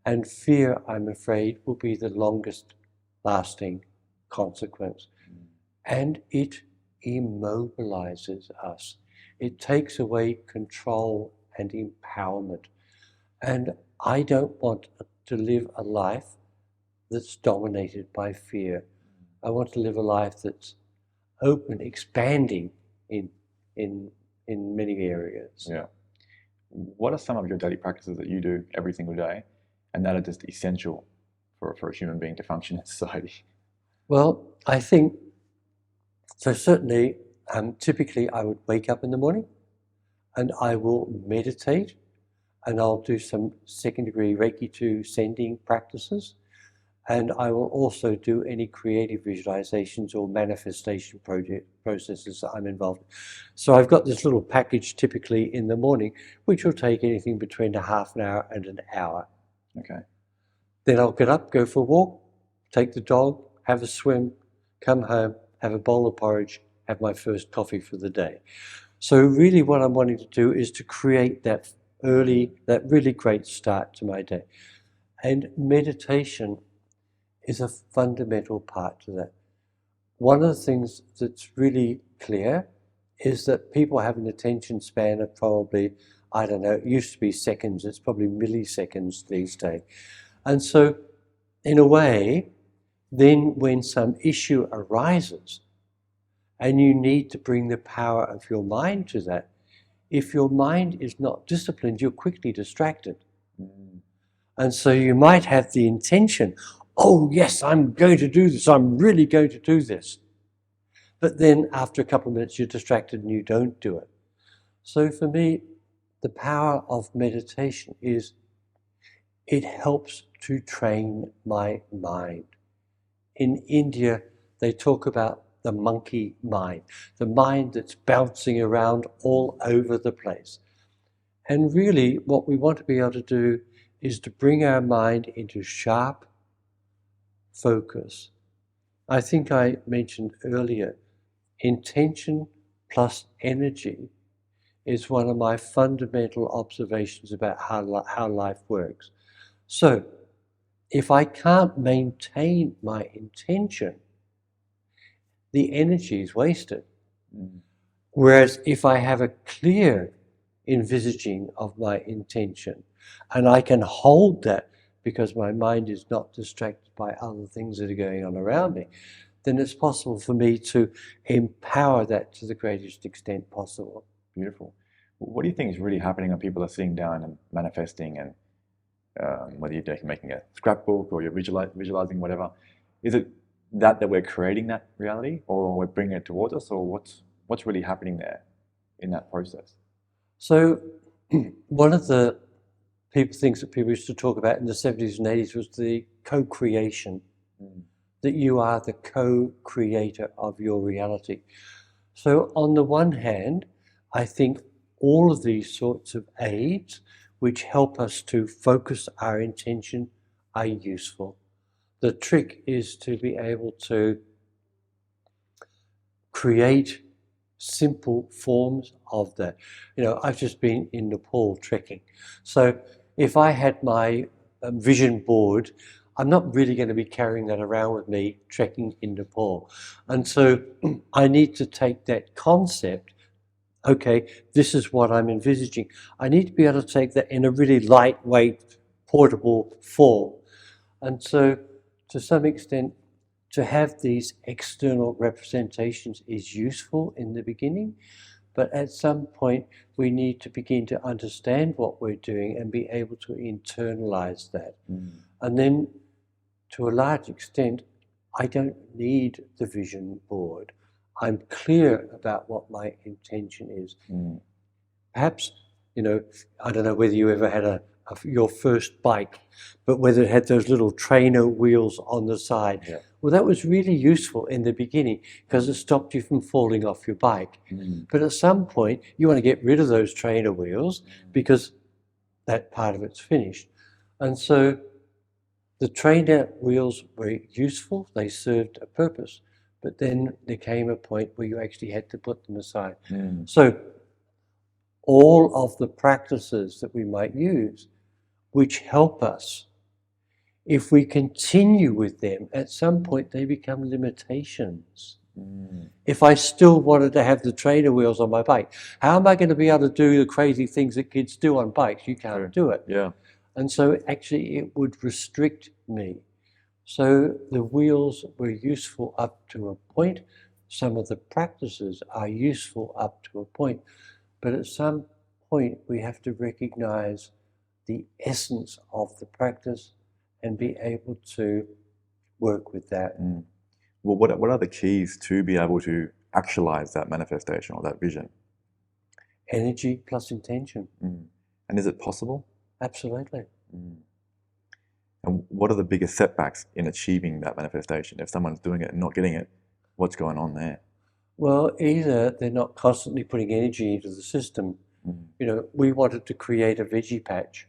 And fear, I'm afraid, will be the longest lasting consequence. And it immobilizes us. It takes away control and empowerment. And I don't want to live a life that's dominated by fear. I want to live a life that's open, expanding in many areas. Yeah. What are some of your daily practices that you do every single day, and that are just essential for a human being to function in society? Well, I think, so certainly, typically I would wake up in the morning and I will meditate, and I'll do some second-degree Reiki 2 sending practices, and I will also do any creative visualizations or manifestation processes that I'm involved in. So I've got this little package typically in the morning, which will take anything between a half an hour and an hour. Okay. Then I'll get up, go for a walk, take the dog, have a swim, come home, have a bowl of porridge, have my first coffee for the day. So really what I'm wanting to do is to create that really great start to my day. And meditation is a fundamental part to that. One of the things that's really clear is that people have an attention span of probably I don't know, it used to be seconds, it's probably milliseconds these days. And so, in a way, then when some issue arises and you need to bring the power of your mind to that, if your mind is not disciplined, you're quickly distracted. And so you might have the intention, oh yes, I'm going to do this, I'm really going to do this. But then after a couple of minutes, you're distracted and you don't do it. So for me, the power of meditation is it helps to train my mind. In India, they talk about the monkey mind, the mind that's bouncing around all over the place. And really, what we want to be able to do is to bring our mind into sharp focus. I think I mentioned earlier, intention plus energy is one of my fundamental observations about how life works. So, if I can't maintain my intention, the energy is wasted. Whereas if I have a clear envisaging of my intention, and I can hold that because my mind is not distracted by other things that are going on around me, then it's possible for me to empower that to the greatest extent possible. Beautiful. What do you think is really happening when people are sitting down and manifesting, and whether you're making a scrapbook or you're visualizing whatever? Is it that we're creating that reality, or we're bringing it towards us, or what's really happening there in that process? So one of the things that people used to talk about in the 70s and 80s was the co-creation, that you are the co-creator of your reality. So on the one hand, I think all of these sorts of aids which help us to focus our intention are useful. The trick is to be able to create simple forms of that. You know, I've just been in Nepal trekking. So if I had my vision board, I'm not really going to be carrying that around with me trekking in Nepal. And so I need to take that concept, okay, this is what I'm envisaging. I need to be able to take that in a really lightweight, portable form. And so to some extent, to have these external representations is useful in the beginning, but at some point we need to begin to understand what we're doing and be able to internalize that. And then to a large extent, I don't need the vision board. I'm clear about what my intention is. Perhaps, you know, I don't know whether you ever had your first bike, but whether it had those little trainer wheels on the side. Yeah. Well, that was really useful in the beginning because it stopped you from falling off your bike. But at some point, you want to get rid of those trainer wheels because that part of it's finished. And so the trainer wheels were useful, they served a purpose, but then there came a point where you actually had to put them aside. So all of the practices that we might use, which help us, if we continue with them, at some point they become limitations. If I still wanted to have the trainer wheels on my bike, how am I going to be able to do the crazy things that kids do on bikes? You can't do it. Yeah. And so actually it would restrict me. So the wheels were useful up to a point. Some of the practices are useful up to a point. But at some point we have to recognize the essence of the practice and be able to work with that. Well, what are the keys to be able to actualize that manifestation or that vision? Energy plus intention. And is it possible? Absolutely. And what are the biggest setbacks in achieving that manifestation? If someone's doing it and not getting it, what's going on there? Well, either they're not constantly putting energy into the system. You know, we wanted to create a veggie patch.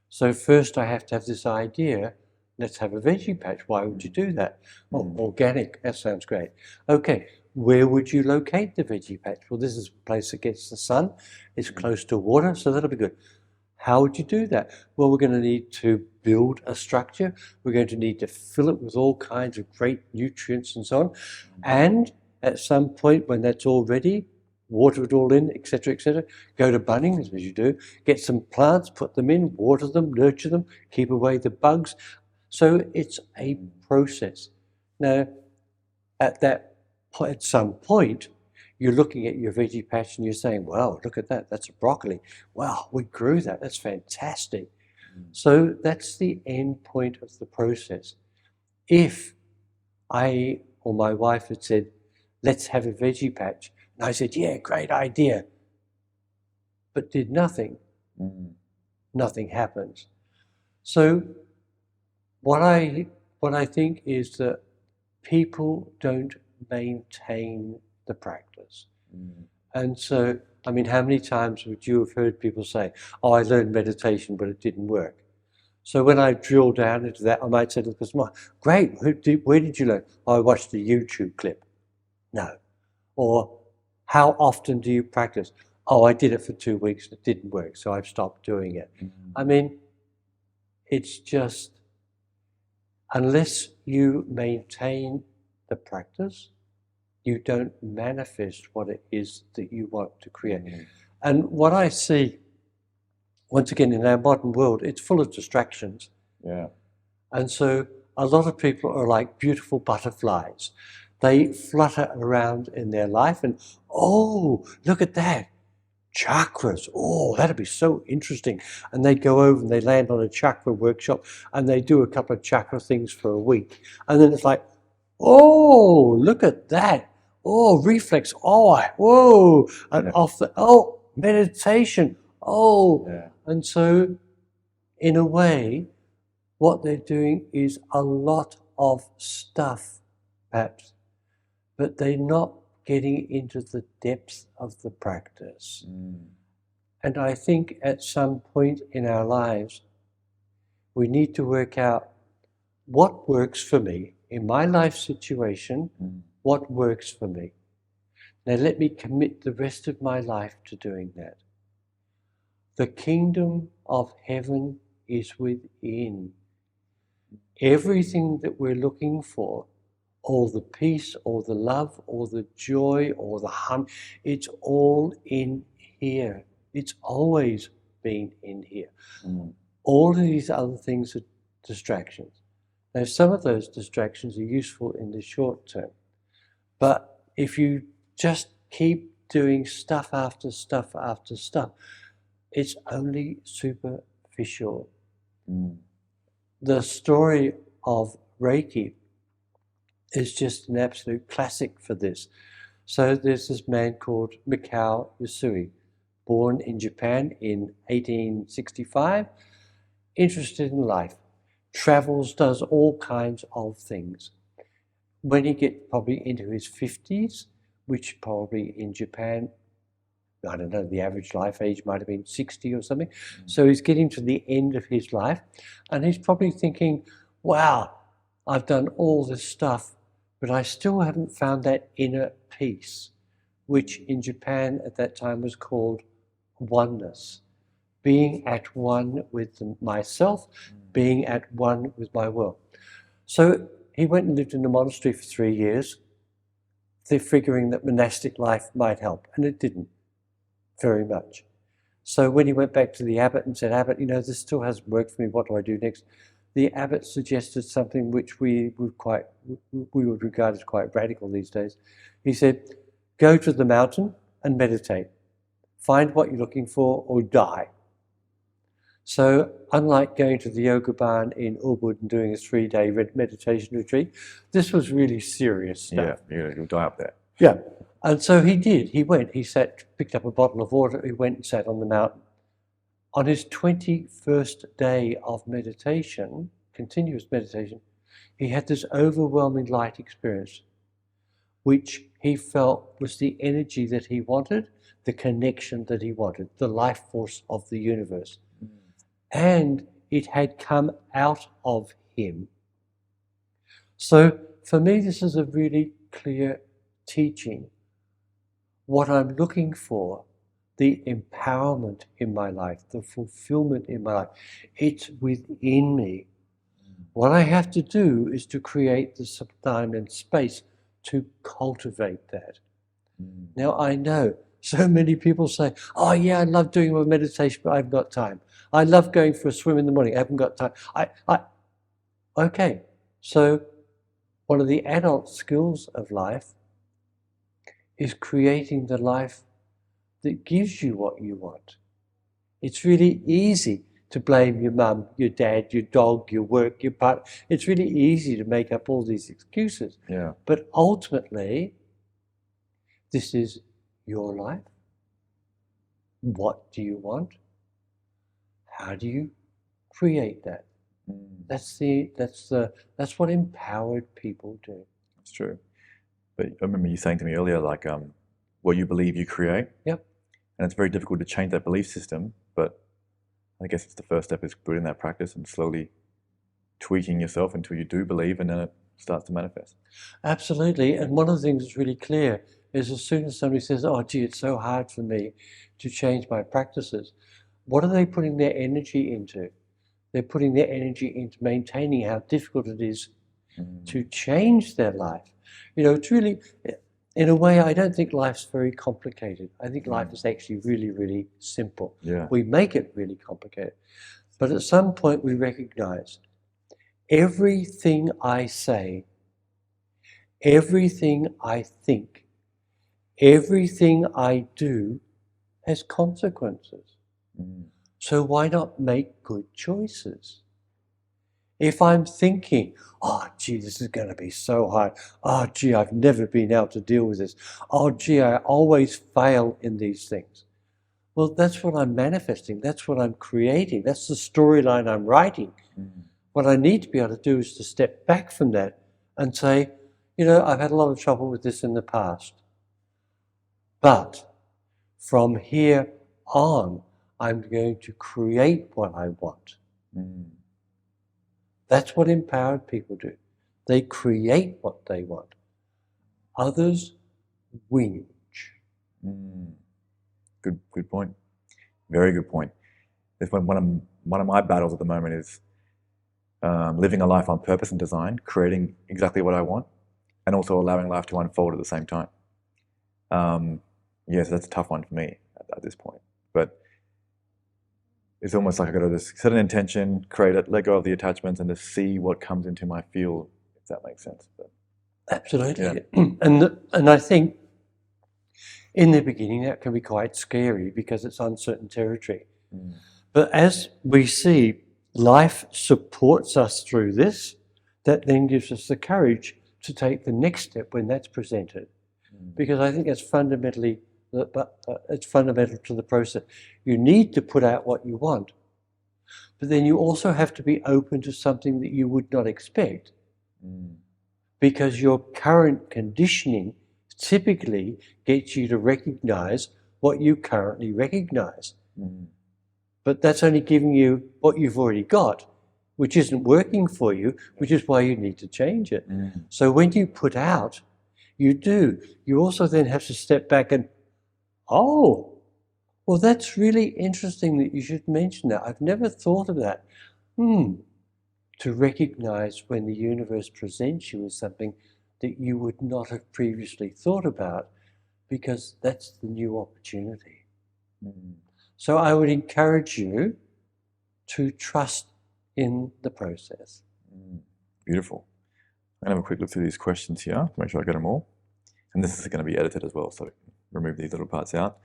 So first I have to have this idea, let's have a veggie patch. Why would you do that? Oh, organic, that sounds great. Okay, where would you locate the veggie patch? Well, this is a place that gets the sun, it's close to water, so that'll be good. How would you do that? Well, we're going to need to build a structure. We're going to need to fill it with all kinds of great nutrients and so on. And at some point when that's all ready, water it all in, etc., etc. Go to Bunnings, as you do, get some plants, put them in, water them, nurture them, keep away the bugs. So it's a process. Now, at some point, you're looking at your veggie patch and you're saying, wow, look at that, that's a broccoli. Wow, we grew that, that's fantastic. So that's the end point of the process. If I or my wife had said, let's have a veggie patch, and I said, yeah, great idea, but did nothing, nothing happens. So what I think is that people don't maintain the practice. And so, I mean, how many times would you have heard people say, oh, I learned meditation, but it didn't work? So when I drill down into that, I might say to the person, great, where did you learn? Oh, I watched a YouTube clip. No. Or how often do you practice? Oh, I did it for 2 weeks, it didn't work, so I've stopped doing it. I mean, it's just, unless you maintain the practice, you don't manifest what it is that you want to create. And what I see, once again, in our modern world, it's full of distractions. Yeah. And so a lot of people are like beautiful butterflies. They flutter around in their life and, oh, look at that. Chakras. Oh, that'd be so interesting. And they go over and they land on a chakra workshop and they do a couple of chakra things for a week. And then it's like, oh, look at that. Oh, reflex. Oh, whoa. And off the, oh, meditation. Oh. Yeah. And so, in a way, what they're doing is a lot of stuff, perhaps, but they're not getting into the depth of the practice. And I think at some point in our lives, we need to work out what works for me in my life situation, what works for me. Now let me commit the rest of my life to doing that. The kingdom of heaven is within. Everything that we're looking for, all the peace, all the love, all the joy, all the hum, it's all in here. It's always been in here. All of these other things are distractions. Now, some of those distractions are useful in the short term, but if you just keep doing stuff after stuff after stuff, it's only superficial. The story of Reiki is just an absolute classic for this. So there's this man called Mikao Usui, born in Japan in 1865, interested in life, travels, does all kinds of things. When he gets probably into his 50s, which probably in Japan, I don't know, the average life age might have been 60 or something. So he's getting to the end of his life and he's probably thinking, wow, I've done all this stuff, but I still haven't found that inner peace, which in Japan at that time was called oneness. Being at one with myself, being at one with my world. So he went and lived in a monastery for 3 years, figuring that monastic life might help, and it didn't very much. So when he went back to the abbot and said, Abbot, you know, this still hasn't worked for me, what do I do next? The abbot suggested something which we would regard as quite radical these days. He said, go to the mountain and meditate. Find what you're looking for or die. So unlike going to the yoga barn in Ubud and doing a 3-day meditation retreat, this was really serious stuff. Yeah, you'll die up there. Yeah. And so he did. He went, he sat, picked up a bottle of water, he went and sat on the mountain. On his 21st day of meditation, continuous meditation, he had this overwhelming light experience, which he felt was the energy that he wanted, the connection that he wanted, the life force of the universe. And it had come out of him. So for me, this is a really clear teaching. What I'm looking for, the empowerment in my life, the fulfillment in my life, it's within me. What I have to do is to create the time and space to cultivate that. Now I know So many people say, oh yeah, I love doing my meditation, but I haven't got time. I love going for a swim in the morning, I haven't got time. Okay, so one of the adult skills of life is creating the life that gives you what you want. It's really easy to blame your mum, your dad, your dog, your work, your partner. It's really easy to make up all these excuses. Yeah. But ultimately, this is your life. What do you want? How do you create that? That's what empowered people do. That's true. But I remember you saying to me earlier, like, what you believe you create. Yep. And it's very difficult to change that belief system, but I guess it's the first step is putting that practice and slowly tweaking yourself until you do believe, and then it starts to manifest. Absolutely. And one of the things that's really clear is as soon as somebody says, oh, gee, it's so hard for me to change my practices, what are they putting their energy into? They're putting their energy into maintaining how difficult it is to change their life. You know, it's really, in a way, I don't think life's very complicated. I think life is actually really, really simple. Yeah. We make it really complicated. But at some point we recognize everything I say, everything I think, everything I do has consequences. So why not make good choices? If I'm thinking, oh, gee, this is going to be so hard. Oh, gee, I've never been able to deal with this. Oh, gee, I always fail in these things. Well, that's what I'm manifesting. That's what I'm creating. That's the storyline I'm writing. What I need to be able to do is to step back from that and say, you know, I've had a lot of trouble with this in the past. But from here on, I'm going to create what I want. That's what empowered people do. They create what they want. Others whinge. Good point. Very good point. It's one of my battles at the moment is living a life on purpose and design, creating exactly what I want, and also allowing life to unfold at the same time. Yes, that's a tough one for me at this point. But it's almost like I got to just set an intention, create it, let go of the attachments, and just see what comes into my field, if that makes sense. But, absolutely. Yeah. And I think in the beginning that can be quite scary because it's uncertain territory. But as we see, life supports us through this, that then gives us the courage to take the next step when that's presented. Because I think it's fundamentally to the process. You need to put out what you want, but then you also have to be open to something that you would not expect, because your current conditioning typically gets you to recognize what you currently recognize. But that's only giving you what you've already got, which isn't working for you, which is why you need to change it. So when you put out, you also then have to step back and, oh, well, that's really interesting that you should mention that. I've never thought of that. To recognize when the universe presents you with something that you would not have previously thought about, because that's the new opportunity. So I would encourage you to trust in the process. Beautiful. I'm going to have a quick look through these questions here, make sure I get them all. And this is going to be edited as well, so remove these little parts out.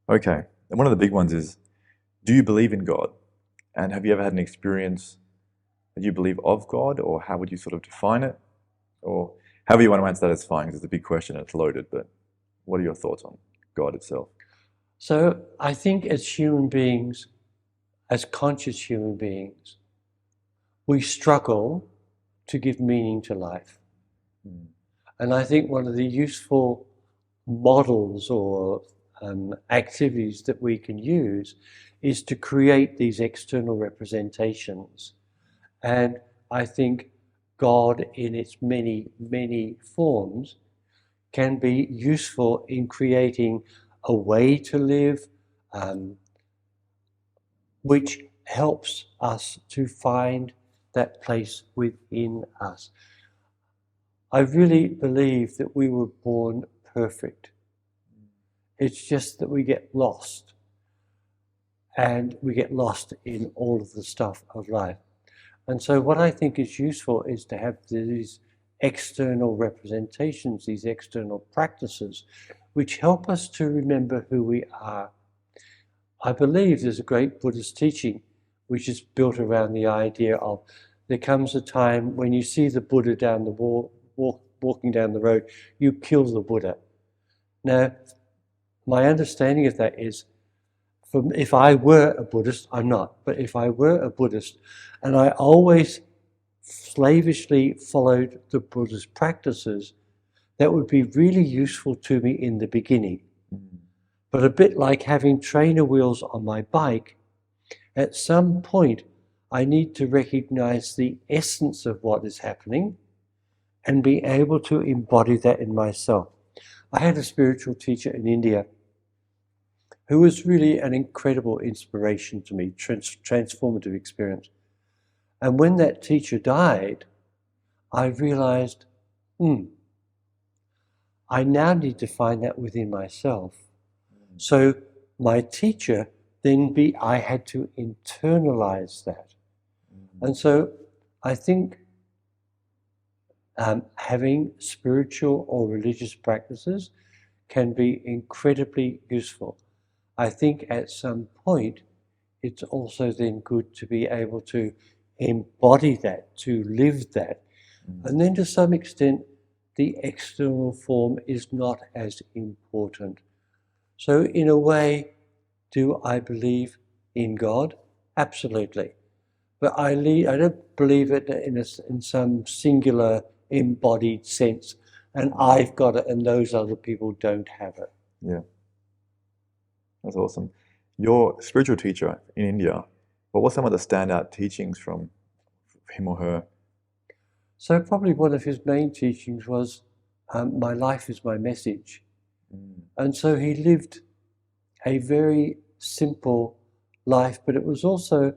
Okay, and one of the big ones is, do you believe in God? And have you ever had an experience that you believe of God, or how would you sort of define it? Or however you want to answer that is fine, because it's a big question and it's loaded, but what are your thoughts on God itself? So I think as human beings, as conscious human beings, we struggle to give meaning to life. And I think one of the useful models or activities that we can use is to create these external representations. And I think God in its many, many forms can be useful in creating a way to live, which helps us to find that place within us. I really believe that we were born perfect. It's just that we get lost. And we get lost in all of the stuff of life. And so what I think is useful is to have these external representations, these external practices, which help us to remember who we are. I believe there's a great Buddhist teaching which is built around the idea of there comes a time when you see the Buddha down the walking down the road, you kill the Buddha. Now, my understanding of that is, if I were a Buddhist, I'm not, but if I were a Buddhist and I always slavishly followed the Buddhist practices, that would be really useful to me in the beginning. But a bit like having trainer wheels on my bike, at some point I need to recognize the essence of what is happening and be able to embody that in myself. I had a spiritual teacher in India who was really an incredible inspiration to me, transformative experience. And when that teacher died, I realized, I now need to find that within myself. So my teacher, I had to internalize that. And so I think having spiritual or religious practices can be incredibly useful. I think at some point it's also then good to be able to embody that, to live that. And then to some extent, the external form is not as important. So in a way, do I believe in God? Absolutely. But I don't believe it in some singular embodied sense, and I've got it and those other people don't have it. Yeah. That's awesome. Your spiritual teacher in India, what were some of the standout teachings from him or her? So probably one of his main teachings was, my life is my message. And so he lived a very simple life, but it was also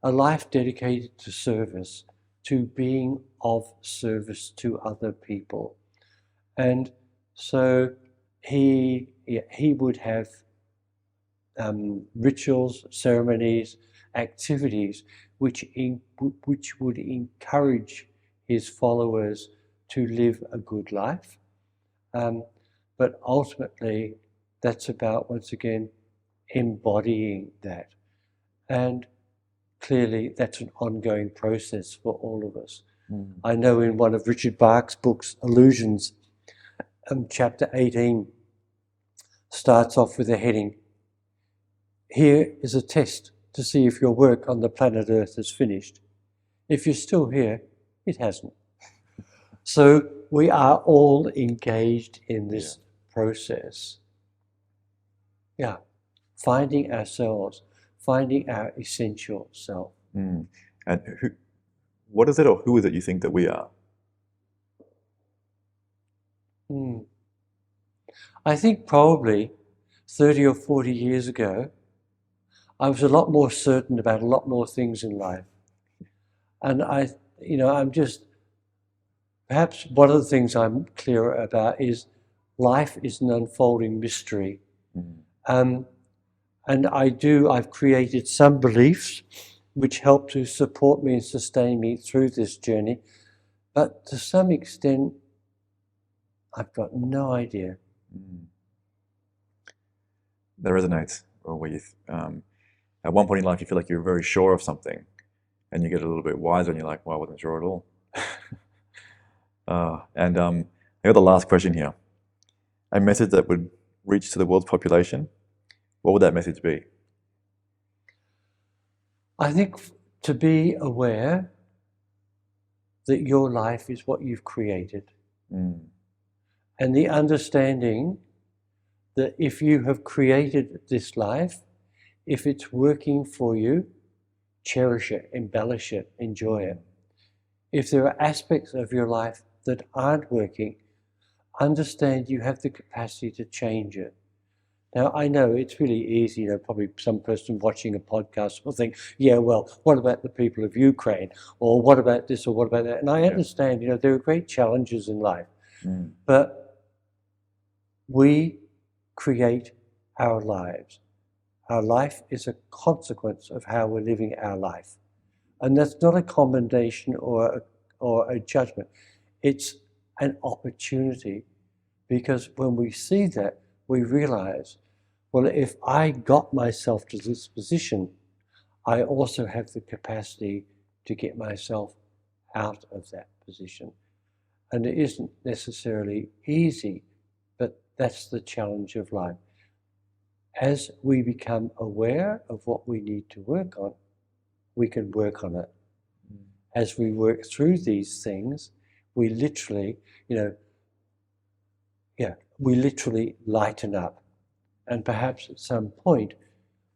a life dedicated to service, to being of service to other people. And so he would have rituals, ceremonies, activities which would encourage his followers to live a good life. But ultimately, that's about, once again, embodying that. And clearly, that's an ongoing process for all of us. I know in one of Richard Bach's books, Illusions, chapter 18 starts off with a heading, "Here is a test to see if your work on the planet Earth is finished. If you're still here, it hasn't." So we are all engaged in this process. Yeah, finding ourselves, finding our essential self. And what is it or who is it you think that we are? I think probably 30 or 40 years ago, I was a lot more certain about a lot more things in life. And I'm just, perhaps one of the things I'm clearer about is life is an unfolding mystery. And I've created some beliefs which help to support me and sustain me through this journey. But to some extent, I've got no idea. That resonates. Or where you, at one point in life, you feel like you're very sure of something, and you get a little bit wiser, and you're like, "Well, I wasn't sure at all." I got the last question here. A message that would reach to the world's population. What would that message be? I think to be aware that your life is what you've created. And the understanding that if you have created this life, if it's working for you, cherish it, embellish it, enjoy it. If there are aspects of your life that aren't working, understand you have the capacity to change it. Now, I know it's really easy, probably some person watching a podcast will think, yeah, well, what about the people of Ukraine? Or what about this or what about that? And I understand, there are great challenges in life, but we create our lives. Our life is a consequence of how we're living our life. And that's not a commendation or a judgment. It's an opportunity, because when we see that, we realize, well, if I got myself to this position, I also have the capacity to get myself out of that position. And it isn't necessarily easy, but that's the challenge of life. As we become aware of what we need to work on, we can work on it. As we work through these things, we literally, we literally lighten up. And perhaps at some point,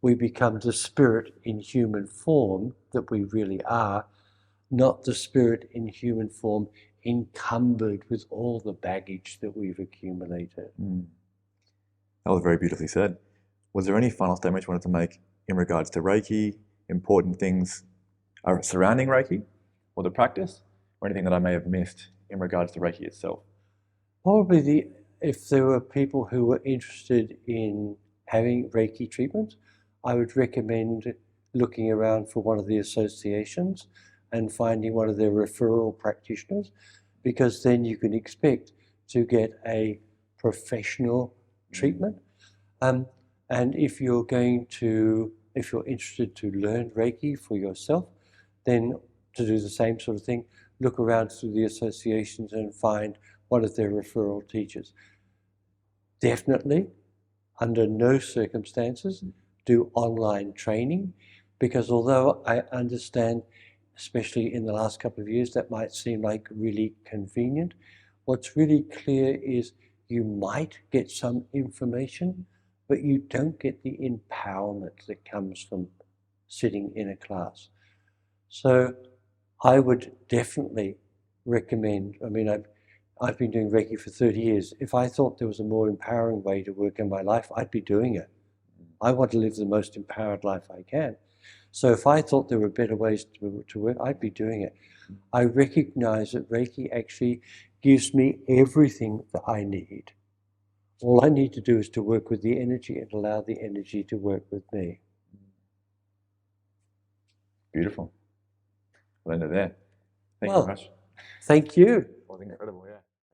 we become the spirit in human form that we really are, not the spirit in human form encumbered with all the baggage that we've accumulated. That was very beautifully said. Was there any final statements you wanted to make in regards to Reiki, important things surrounding Reiki or the practice, or anything that I may have missed in regards to Reiki itself? Probably if there were people who were interested in having Reiki treatment, I would recommend looking around for one of the associations and finding one of their referral practitioners, because then you can expect to get a professional treatment. And if you're interested to learn Reiki for yourself, then to do the same sort of thing, look around through the associations and find one of their referral teachers. Definitely, under no circumstances, do online training, because although I understand, especially in the last couple of years, that might seem like really convenient, what's really clear is you might get some information, but you don't get the empowerment that comes from sitting in a class. So I would definitely recommend, I've been doing Reiki for 30 years. If I thought there was a more empowering way to work in my life, I'd be doing it. I want to live the most empowered life I can. So if I thought there were better ways to work, I'd be doing it. I recognize that Reiki actually gives me everything that I need. All I need to do is to work with the energy and allow the energy to work with me. Beautiful. We'll end it there. Thank you Well, very much. thank you. It was incredible, yeah.